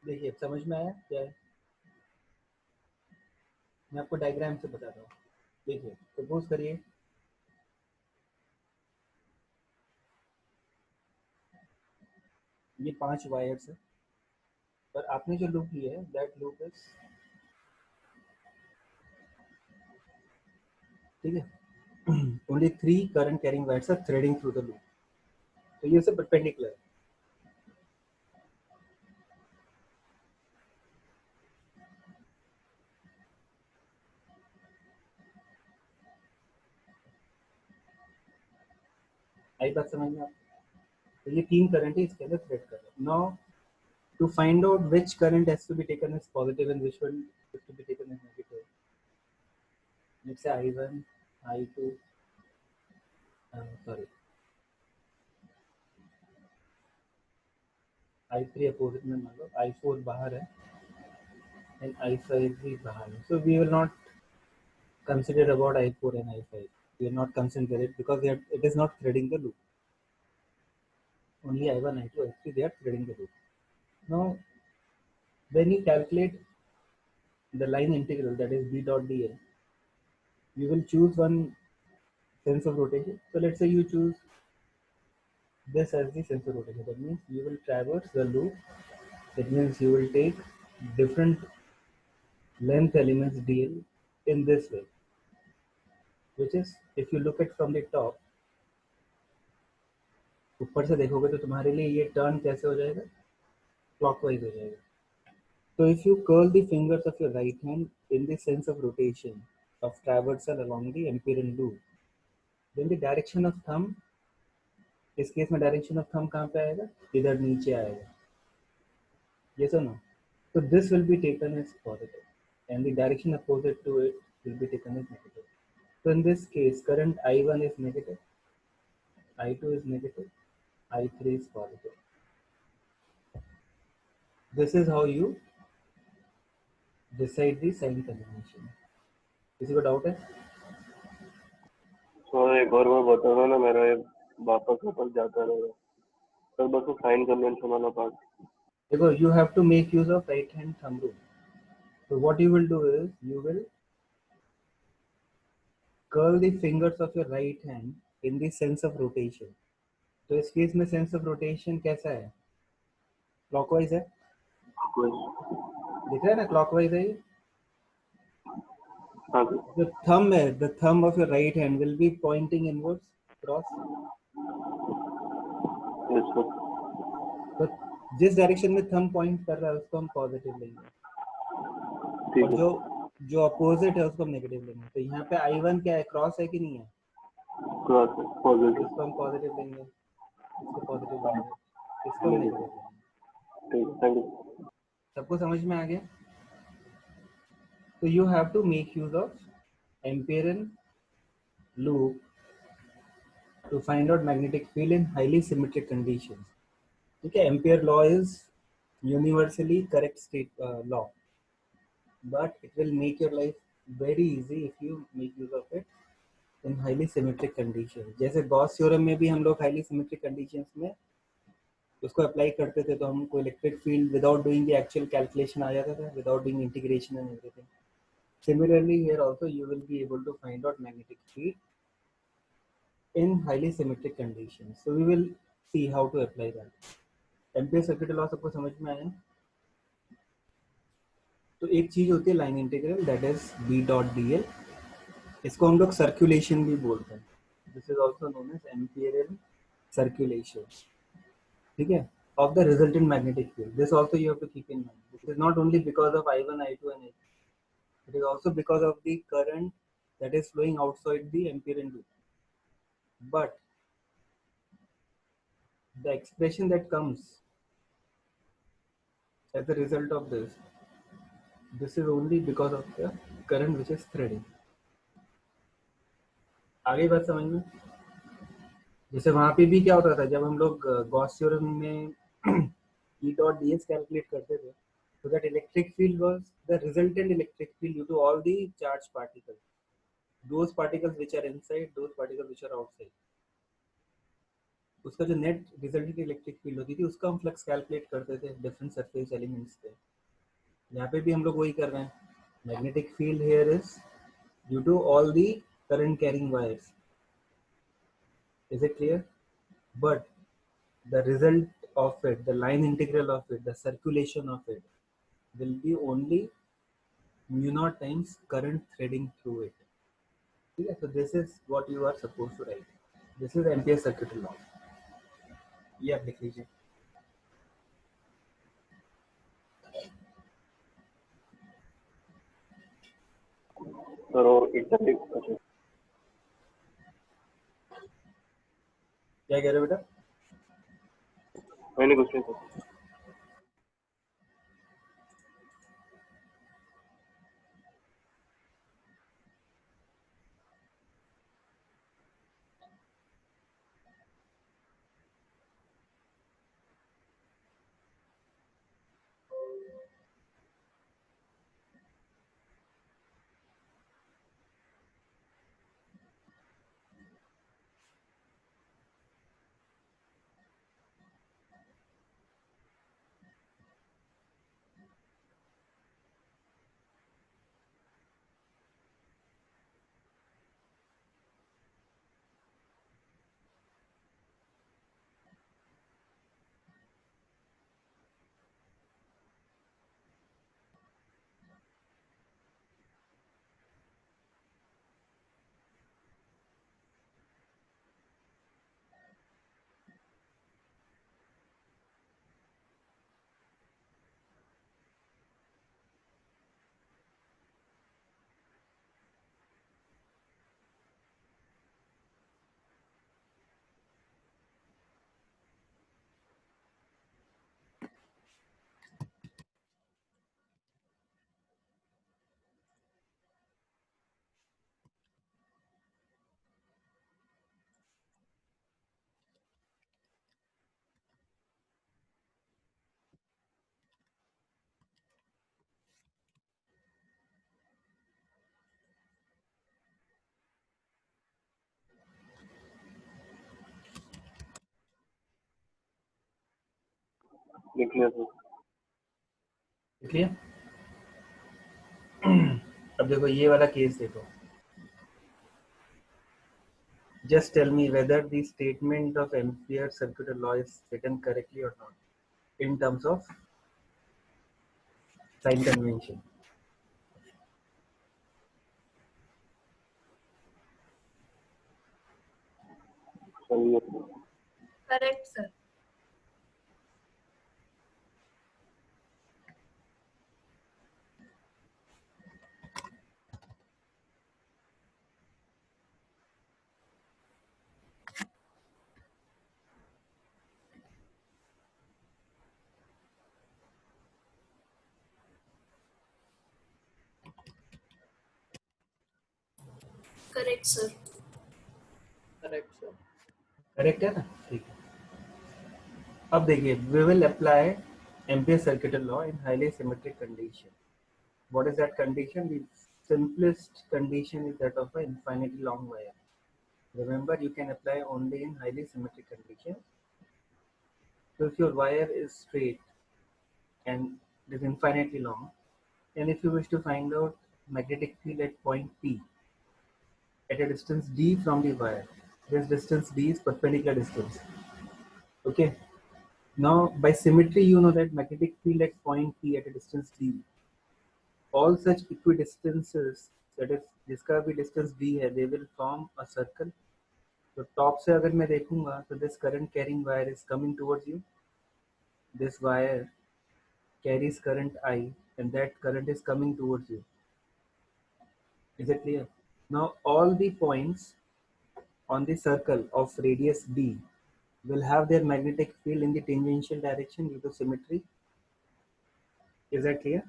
देखिए समझ में आया क्या है? मैं आपको डायग्राम से बताता हूँ. देखिए सपोज करिए ये 5 वायर्स है पर आपने जो लूप लिया है दैट लूप इज, ठीक है, only 3 current carrying wires are threading through the loop. तो ये सब परपेंडिकुलर है. आई बात समझ में आपको? तो ये 3 करंट है इसके अंदर थ्रेड कर रहे हैं. Now to find out which current has to be taken as positive and which one has to be taken as negative. Let's say I1, I2, sorry, I3 opposite में मान लो, I4 बाहर है and I5 भी बाहर है. So we will not consider about I4 and I5. We are not considering it because it is not threading the loop. Only I1, I2, I3 they are threading the loop. Now when you calculate the line integral, that is B dot dl, you will choose one sense of rotation. So let's say you choose this as the sense of rotation. That means you will traverse the loop. That means you will take different length elements dl in this way, which is, if you look at from the top, ऊपर से देखोगे तो तुम्हारे लिए ये turn कैसे हो जाएगा, क्लॉकवाइज हो जाएगा. So if you curl the fingers of your right hand in the sense of rotation of traversal along the Amperian loop, then the direction of thumb, इस केस में डायरेक्शन ऑफ थंब कहाँ पे आएगा, इधर नीचे आएगा. Yes or no? So this will be taken as positive, and the direction opposite to it will be taken as negative. So in this case, current I1 is negative, I2 is negative, I3 is positive. This is how you decide the sign combination. किसी को doubt है? Sir एक और बार बताना ना, मेरा ये वापस वापस जाता रहेगा सर, बस वो साइन कन्वेंशन वाला पार्ट. देखो, you have to make use of right hand thumb rule. So what you will do is you will curl the fingers of your right hand in the sense of rotation. तो इस case में sense of rotation कैसा है, clockwise है. दिख रहा है ना, क्लॉकवाइज है ये. हाँ सर. The thumb है, the thumb of your right hand will be pointing inwards, cross. Yes sir. तो जिस डायरेक्शन में थंब पॉइंट कर रहा है उसको हम पॉजिटिव लेंगे, ठीक और है. जो अपोजिट है उसको हम नेगेटिव लेंगे. तो यहाँ पे I1 क्या है, क्रॉस है कि नहीं है, क्रॉस है, पॉजिटिव. इसको हम पॉजिटिव लेंगे, इसको पॉजिटिव लेंगे, इसको हम नेगेटिव लेंगे. ठीक है, थैंक यू. सबको समझ में आ गया? तो you have to make use of Amperian loop to find out magnetic field in highly symmetric conditions. ठीक है, Ampere law is universally correct state law, but it will make your life very easy if you make use of it in highly symmetric conditions. जैसे Gauss theorem में भी हम लोग highly symmetric conditions में उसको apply करते थे तो हमको electric field without doing the actual calculation आ जाता था, without doing integration and everything. Similarly here also you will be able to find out magnetic field in highly symmetric conditions. So we will see how to apply that. Ampere circuit law सबको समझ में आया? तो एक चीज होती है line integral, that is B dot D L. इसको हम लोग सर्कुलेशन भी बोलते हैं. This is also known as Amperian circulation. ठीक है, of the resultant magnetic field. This also you have to keep in mind. This is not only because of I1, I2 and I3. It is also because of the current that is flowing outside the Amperian loop. But the expression that comes as a result of this is only because of the current which is threading. आगे बात समझ में? जैसे वहां पे भी क्या होता था, जब हम लोग गॉस थ्योरम में E dot ds कैलकुलेट करते थे, so that electric field was the resultant electric field due to all the charged particles, those particles which are inside, those particles which are outside. उसका जो net resultant electric field होती थी उसका हम flux calculate करते थे different surface elements पे. यहाँ पे भी हम लोग वही कर रहे हैं. Magnetic field here is due to all the current carrying wires. Is it clear? But the result of it, the line integral of it, the circulation of it will be only mu naught times current threading through it. Okay, so this is what you are supposed to write. This is Ampere circuit law. ये आप लिख लीजिए. Sir और Italy अच्छा क्या कह रहे हो बेटा? मैंने कुछ नहीं सर. लिख लिया सर। लिख लिया? अब देखो ये वाला केस देखो, just tell me whether the statement of Ampere circular law is written correctly or not in terms of sign convention. सही है sir. Correct sir. Correct sir. Correct sir. Correct है ना? ठीक है। अब देखिए, we will apply Ampere circular law in highly symmetric condition. What is that condition? The simplest condition is that of an infinitely long wire. Remember, you can apply only in highly symmetric condition. So if your wire is straight and it is infinitely long, and if you wish to find out magnetic field at point P at a distance d from the wire, this distance d is perpendicular distance. Okay. Now by symmetry, you know that magnetic field at point P at a distance d, all such equidistances, that is जिसका भी distance d है, they will form a circle. तो top से अगर मैं देखूंगा तो this current carrying wire is coming towards you. This wire carries current I and that current is coming towards you. Is it clear? Now all the points on the circle of radius d will have their magnetic field in the tangential direction due to symmetry. Is that clear?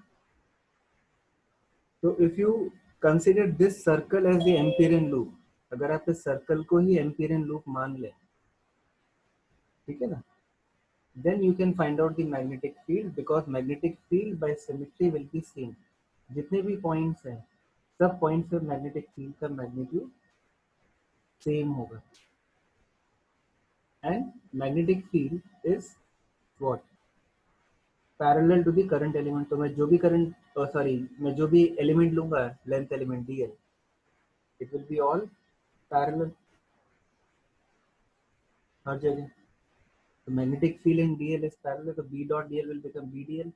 So if you consider this circle as the Amperian loop, अगर आप इस circle को ही Amperian loop मान लें, ठीक है ना, then you can find out the magnetic field, because magnetic field by symmetry will be same. जितने भी points हैं, सब points पे magnetic field का magnitude same होगा. And magnetic field is what? Parallel to the current element. तो मैं जो भी मैं जो भी element लूँगा, length element dl, it will be all parallel हर जगह. The magnetic field in dl is parallel, so B dot dl will become B dl.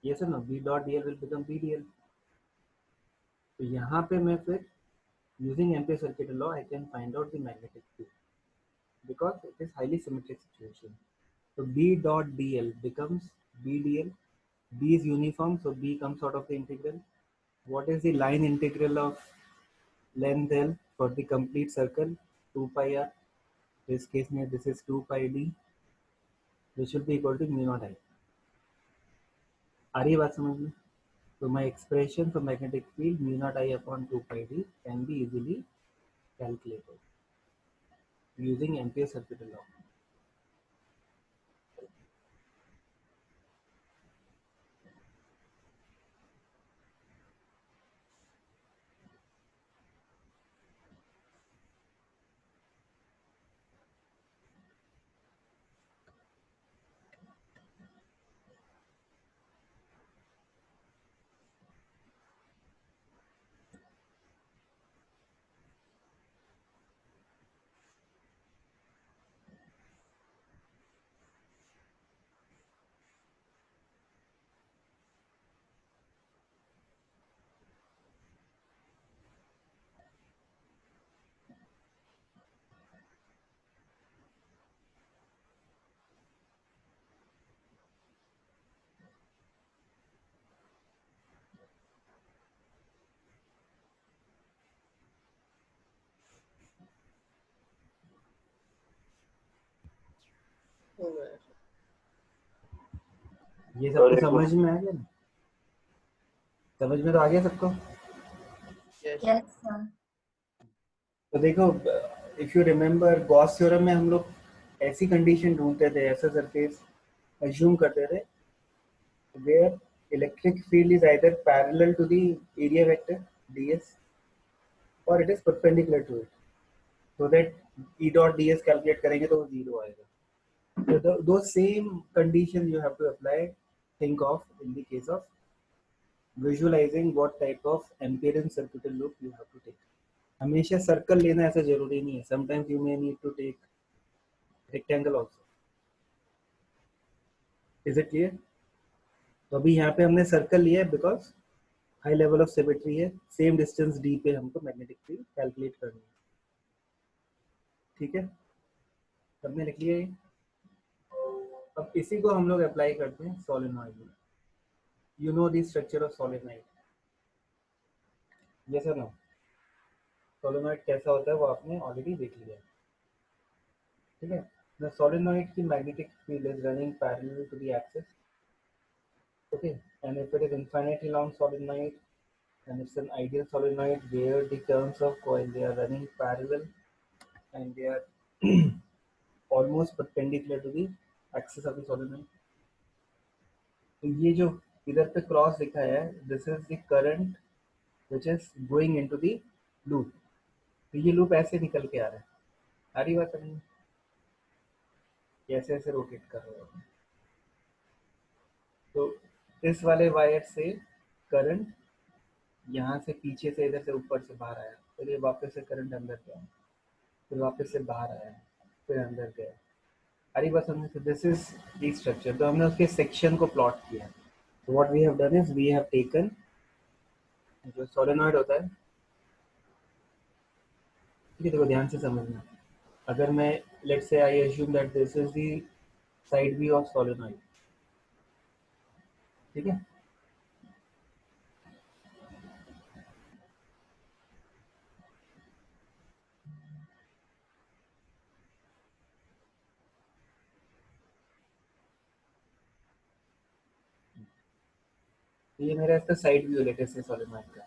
Yes or no? B dot dl will become B dl. तो यहाँ पे मैं फिर using Ampere circular law I can find out the magnetic field because it is highly symmetric situation. So B dot dl becomes B dl. B is uniform, so B comes out of the integral. What is the line integral of length L for the complete circle? 2 pi r. This case में this is 2 pi d. This should be equal to mu naught I. आ रही बात समझ में? So my expression for magnetic field mu naught I upon 2 pi d can be easily calculated using Ampere circular law. ये सबको समझ में आ गया ना? समझ में तो आ गया सबको? Yes sir. तो देखो, if you remember Gauss theorem में हम लोग ऐसी कंडीशन ढूंढते थे, ऐसा सरफेस अज्यूम करते थे where electric field is either parallel to the area vector ds और it is perpendicular to it, so that E dot ds calculate करेंगे तो वो जीरो आएगा. So those same conditions you have to apply. Think of in the case of visualizing what type of impedance circuital loop you have to take. हमेशा circle लेना ऐसा जरूरी नहीं है. Sometimes you may need to take rectangle also. Is it clear? तो अभी यहाँ पे हमने सर्कल लिया है because high level of symmetry है. सेम डिस्टेंस डी पे हमको मैग्नेटिक फील्ड कैलकुलेट करनी है. ठीक है, सबने लिख लिया ये. अब इसी को हम लोग अप्लाई करते हैं सोलेनॉइड में. You know the structure of solenoid, yes और नो? सोलेनॉइड कैसा होता है वो आपने ऑलरेडी देख लिया. ठीक है, द सोलेनॉइड की magnetic field is running parallel to the axis. Okay, and if it is infinitely long solenoid and it's an ideal solenoid where the turns of coil they are running parallel and they are almost perpendicular to the axis of the solenoid. तो ये जो इधर पे cross लिखा है, this is the current which is going into the loop. तो ये loop ऐसे निकल के आ रहा है. आ रही बात समझ? कैसे ऐसे रोटेट कर रहे हो. तो इस वाले वायर से करंट यहाँ से पीछे से इधर से ऊपर से बाहर आया, फिर ये वापस से करंट अंदर गया, फिर वापस से बाहर आया, फिर अंदर गया. अरे बस हमने दिस इज द स्ट्रक्चर. तो हमने उसके सेक्शन को प्लॉट किया. तो what we have done is we have taken जो सोलेनॉइड होता है. ठीक है, देखो ध्यान से समझना. अगर मैं let's say I assume that this is the side view of solenoid. ठीक है, ये मेरा इसका साइड व्यू लेटेस्ट है सोलेनॉइड का.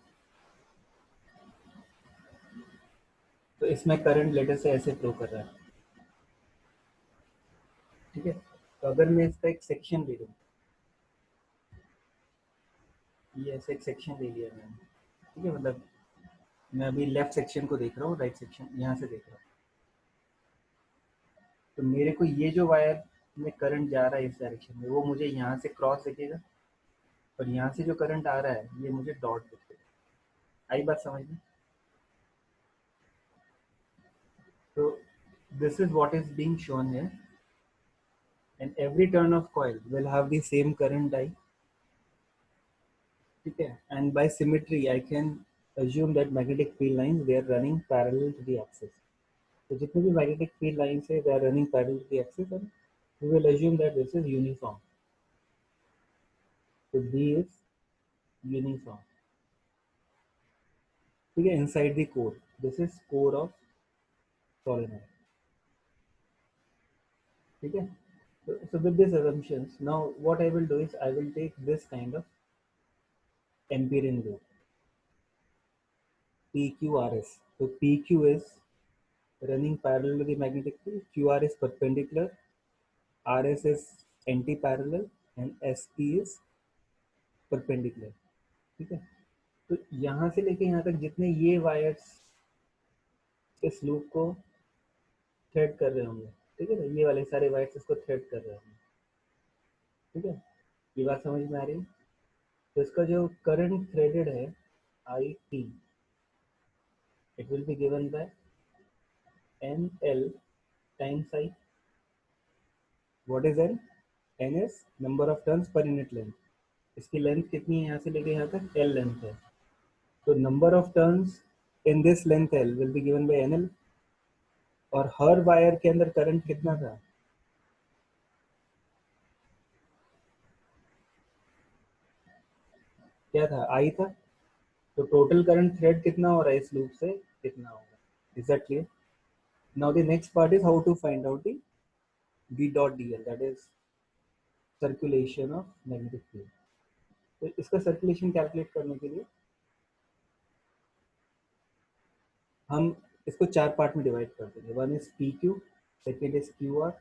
तो इसमें करंट लेटेस्ट से ऐसे फ्लो कर रहा है. ठीक है, तो अगर मैं इसका एक सेक्शन ले लूँ, ये ऐसे एक सेक्शन ले लिया मैंने. ठीक है, मतलब मैं अभी लेफ्ट सेक्शन को देख रहा हूँ, राइट सेक्शन यहाँ से देख रहा हूँ. तो मेरे को ये जो वायर में करंट जा रहा है इस डायरेक्शन में, वो मुझे यहाँ से क्रॉस दिखेगा, और यहाँ से जो करंट आ रहा है ये मुझे डॉट दिखेगा. आई बात समझ में? तो this is what is being shown here, and every turn of coil will have the same current die. ठीक है, and by symmetry I can assume that magnetic field lines they are running parallel to the axis. तो जितने भी magnetic field lines है they are running parallel to the axis, and we will assume that this is uniform. So B is uniform. ठीक है, inside the core, this is core of solenoid. ठीक है, so with these assumptions, now what I will do is I will take this kind of Amperian loop, PQRS. So PQ is running parallel to the magnetic field, QR is perpendicular, RS is anti-parallel, and SP is perpendicular. ठीक है, तो यहाँ से लेके यहाँ तक जितने ये वायर्स इस लूप को थ्रेड कर रहे होंगे, ठीक है ना, ये वाले सारे वायर्स इसको थ्रेड कर रहे होंगे. ठीक है, ये बात समझ में आ रही है? तो इसका जो करंट थ्रेडेड है IT, it will be given by NL times I. What is N? N is number of turns per unit length. इसकी लेंथ कितनी है यहाँ से लेके यहाँ तक? L लेंथ है. तो number of turns in this length L will be given by NL. और हर वायर के अंदर करंट कितना था? क्या था? I था. तो टोटल करंट थ्रेड कितना हो रहा है इस लूप से? कितना होगा? Is that clear? Now the next part is how to find out the B dot dl, that is circulation of magnetic field. तो इसका सर्कुलेशन कैलकुलेट करने के लिए हम इसको चार पार्ट में डिवाइड कर देंगे. One is PQ, second is QR,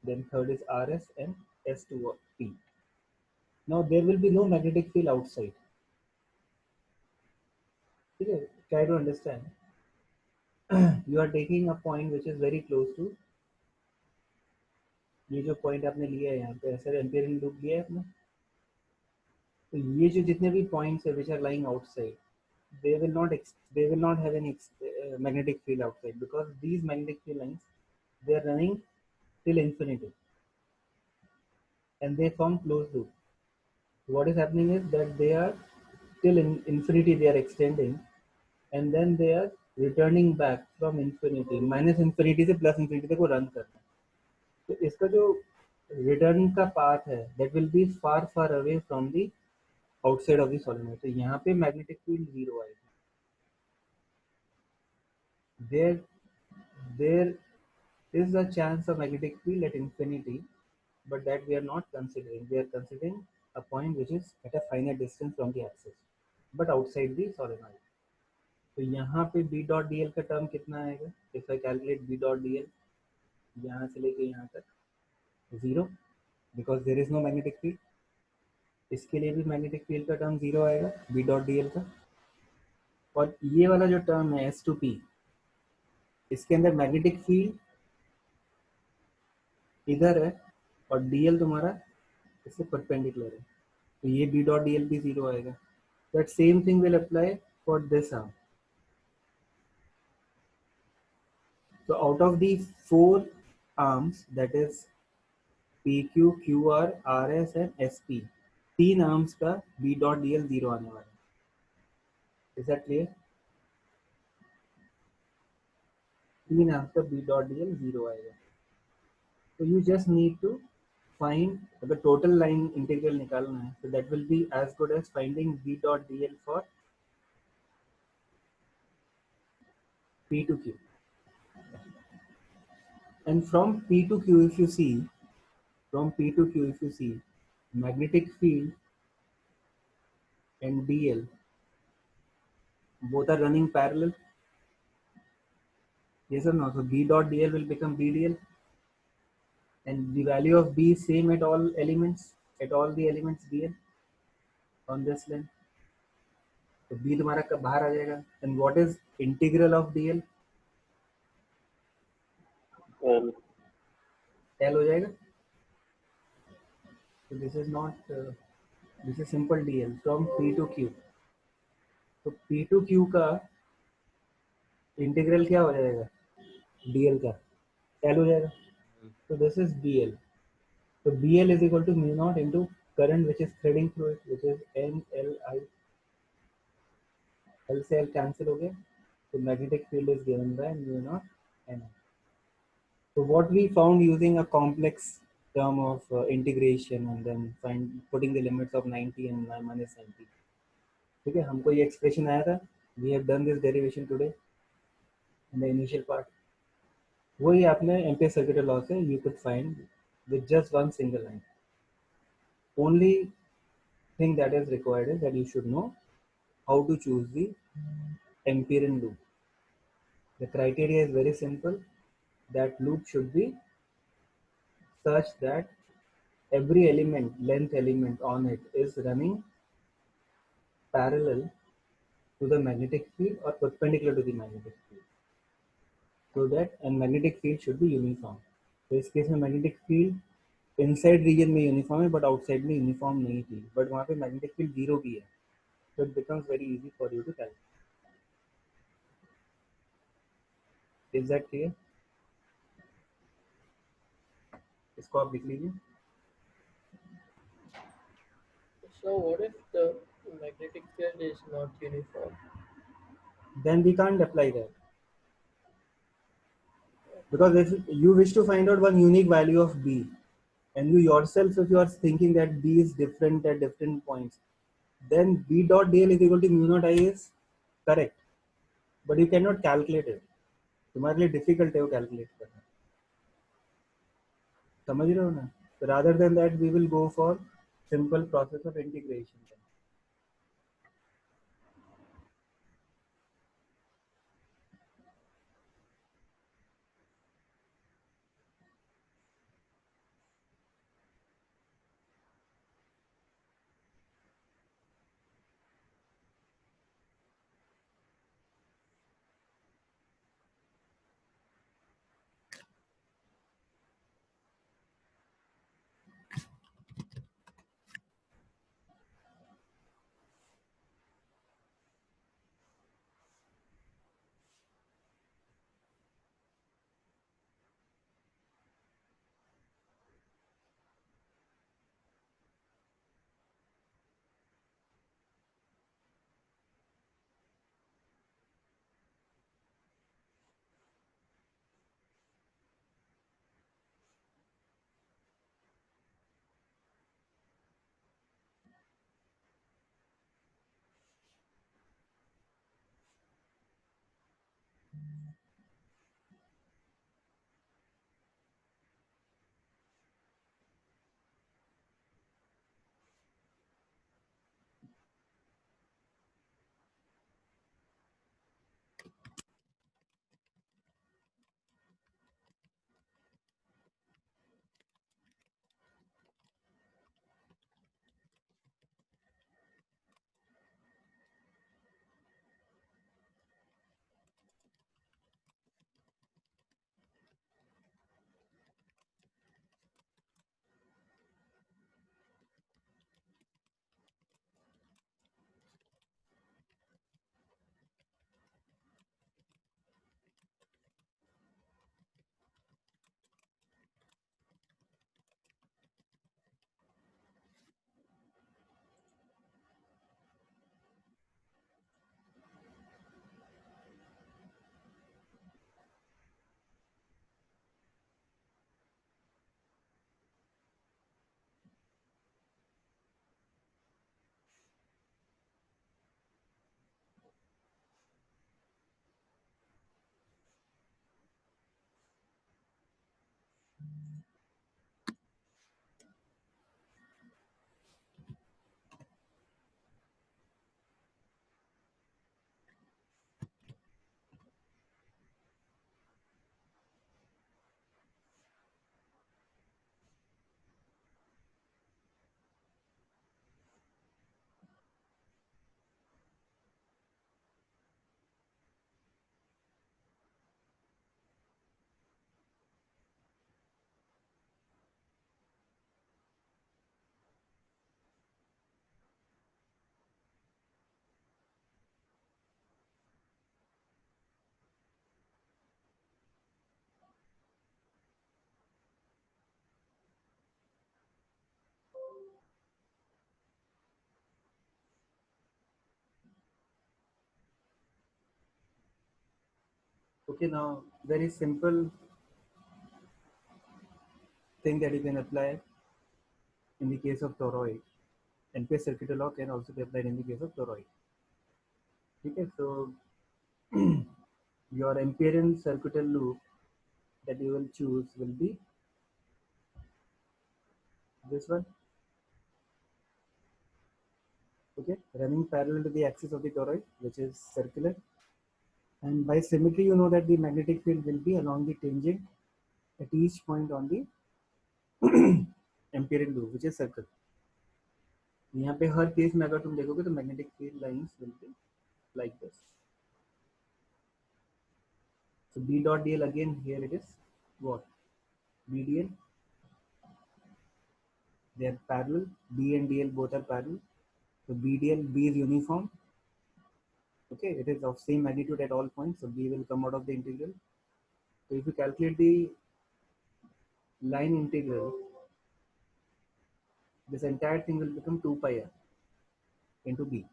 then third is RS and S2P. Now there will be no magnetic field outside. ठीक है, try to understand. You are taking a point which is very close to ये जो point आपने लिया है यहाँ पे ऐसे एम्पिरिकल लूप लिया है आपने, तो ये जो जितने भी पॉइंट्स है which are lying outside, they will not have any magnetic field outside, because these magnetic field lines, they are running till infinity and they form closed loop. What is happening is that they are till infinity they are extending, and then they are returning back from infinity, minus infinity से plus infinity तक वो run करते हैं. तो इसका जो return का path है that will be far far away from the outside of the solenoid. तो यहाँ पे magnetic field zero आएगा. There is a chance of magnetic field at infinity, but that we are not considering. We are considering a point which is at a finite distance from the axis, but outside the solenoid. तो यहाँ पे b dot dl का term कितना आएगा? If I calculate b dot dl यहाँ से लेके यहाँ तक 0, because there is no magnetic field. इसके लिए भी मैग्नेटिक फील्ड का टर्म 0 आएगा b dot dl का. और ये वाला जो टर्म है s2p, इसके अंदर मैग्नेटिक फील्ड इधर है और dl तुम्हारा इससे परपेंडिकुलर है, तो ये b dot dl भी 0 आएगा. That same thing will apply for this arm. So out of the 4 arms, that is PQ, QR, RS and SP, 3 arms का B dot DL 0 आने वाला है. Is that clear? 3 arms का B dot DL 0 आएगा. So you just need to find the total line integral निकालना है. So that will be as good as finding B dot DL for P to Q. And from P to Q, if you see, magnetic field and DL both are running parallel. Yes or no? So B dot DL will become BDL, and the value of B is same at all elements, DL on this length. So B तुम्हारा कब बाहर आ जाएगा? And what is integral of DL? L हो जाएगा. So this is not this is simple DL from P to Q. तो P to Q का integral क्या हो जाएगा? DL का L हो जाएगा. So this is BL. So BL is equal to mu naught into current which is threading through it, which is NLI. L से L cancel हो गया. So magnetic field is given by mu naught N. So what we found using a complex term of integration and then putting the limits of 90 and minus 90. ठीक है, हमको ये expression आया था. We have done this derivation today in the initial part. वही आपने ampere circuit law से you could find with just one single line. Only thing that is required is that you should know how to choose the Amperian loop. The criteria is very simple. That loop should be such that every element, length element on it is running parallel to the magnetic field or perpendicular to the magnetic field. So that and magnetic field should be uniform. So इस case में magnetic field inside region में uniform है, but outside में uniform नहीं थी. But वहाँ पे magnetic field 0 भी है. So it becomes very easy for you to calculate. Is that clear? इसको आप लिख लीजिए. So what if the magnetic field is not uniform? Then we can't apply that. Because if you wish to find out one unique value of B, and you yourself, if you are thinking that B is different at different points, then B dot dl is equal to mu naught I is correct. But you cannot calculate it. तुम्हारे लिए difficult है वो calculate करना. समझ रहे हो ना? So rather than that, we will go for simple process of integration. Okay, now very simple thing that you can apply in the case of toroid. NPS circuit law can also be applied in the case of toroid. Okay, so your Amperian circuital loop that you will choose will be this one. Okay, running parallel to the axis of the toroid, which is circular. And by symmetry, you know that the magnetic field will be along the tangent at each point on the Amperian loop, which is circle. यहाँ पे हर case में अगर तुम देखोगे तो magnetic field lines will be like this. So B dot dl again here it is what? B dl. They are parallel. B and dl both are parallel. So B dl, B is uniform. Okay, it is of same magnitude at all points. So B will come out of the integral. So if you calculate the line integral, this entire thing will become 2 pi r into B.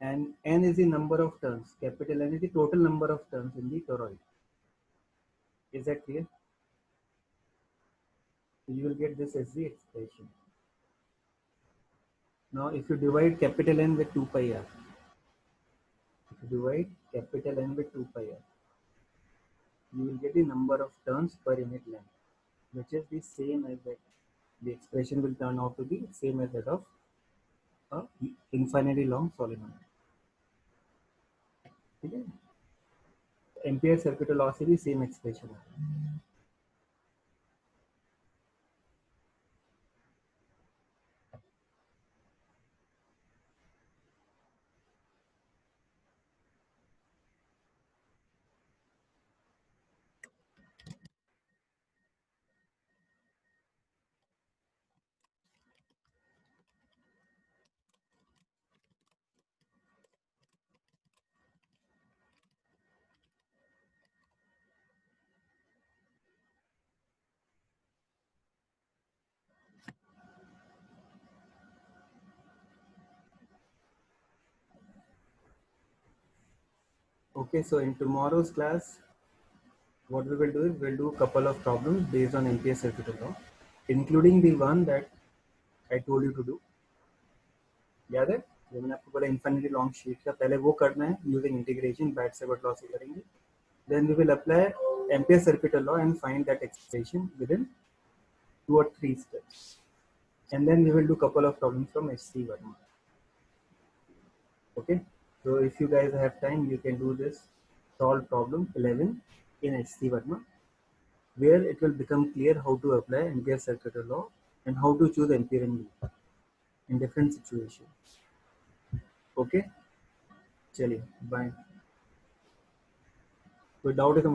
And n is the number of turns. Capital N is the total number of turns in the toroid. Is that clear? So you will get this as the expression. Now if you divide capital N with 2 pi r, if you divide capital N with 2 pi r, you will get the number of turns per unit length, which is the same as that. The expression will turn out to be same as that of a infinitely long solenoid. Okay? Ampere circuit law से भी same expression है. Okay, so in tomorrow's class, what we will do is we'll do a couple of problems based on Ampere circuit law, including the one that I told you to do. याद है जो मैंने आपको बोला infinitely long sheet का पहले वो करना है using integration Bhatt-Savart law से करेंगे. Then we will apply Ampere circuit law and find that expression within 2 or 3 steps. And then we will do couple of problems from HC Verma. Okay, so if you guys have time, you can do this solve problem 11 in HC Verma, where it will become clear how to apply Ampere circuit law and how to choose Amperian loop in different situations. Okay, चलिए bye. कोई doubt है तो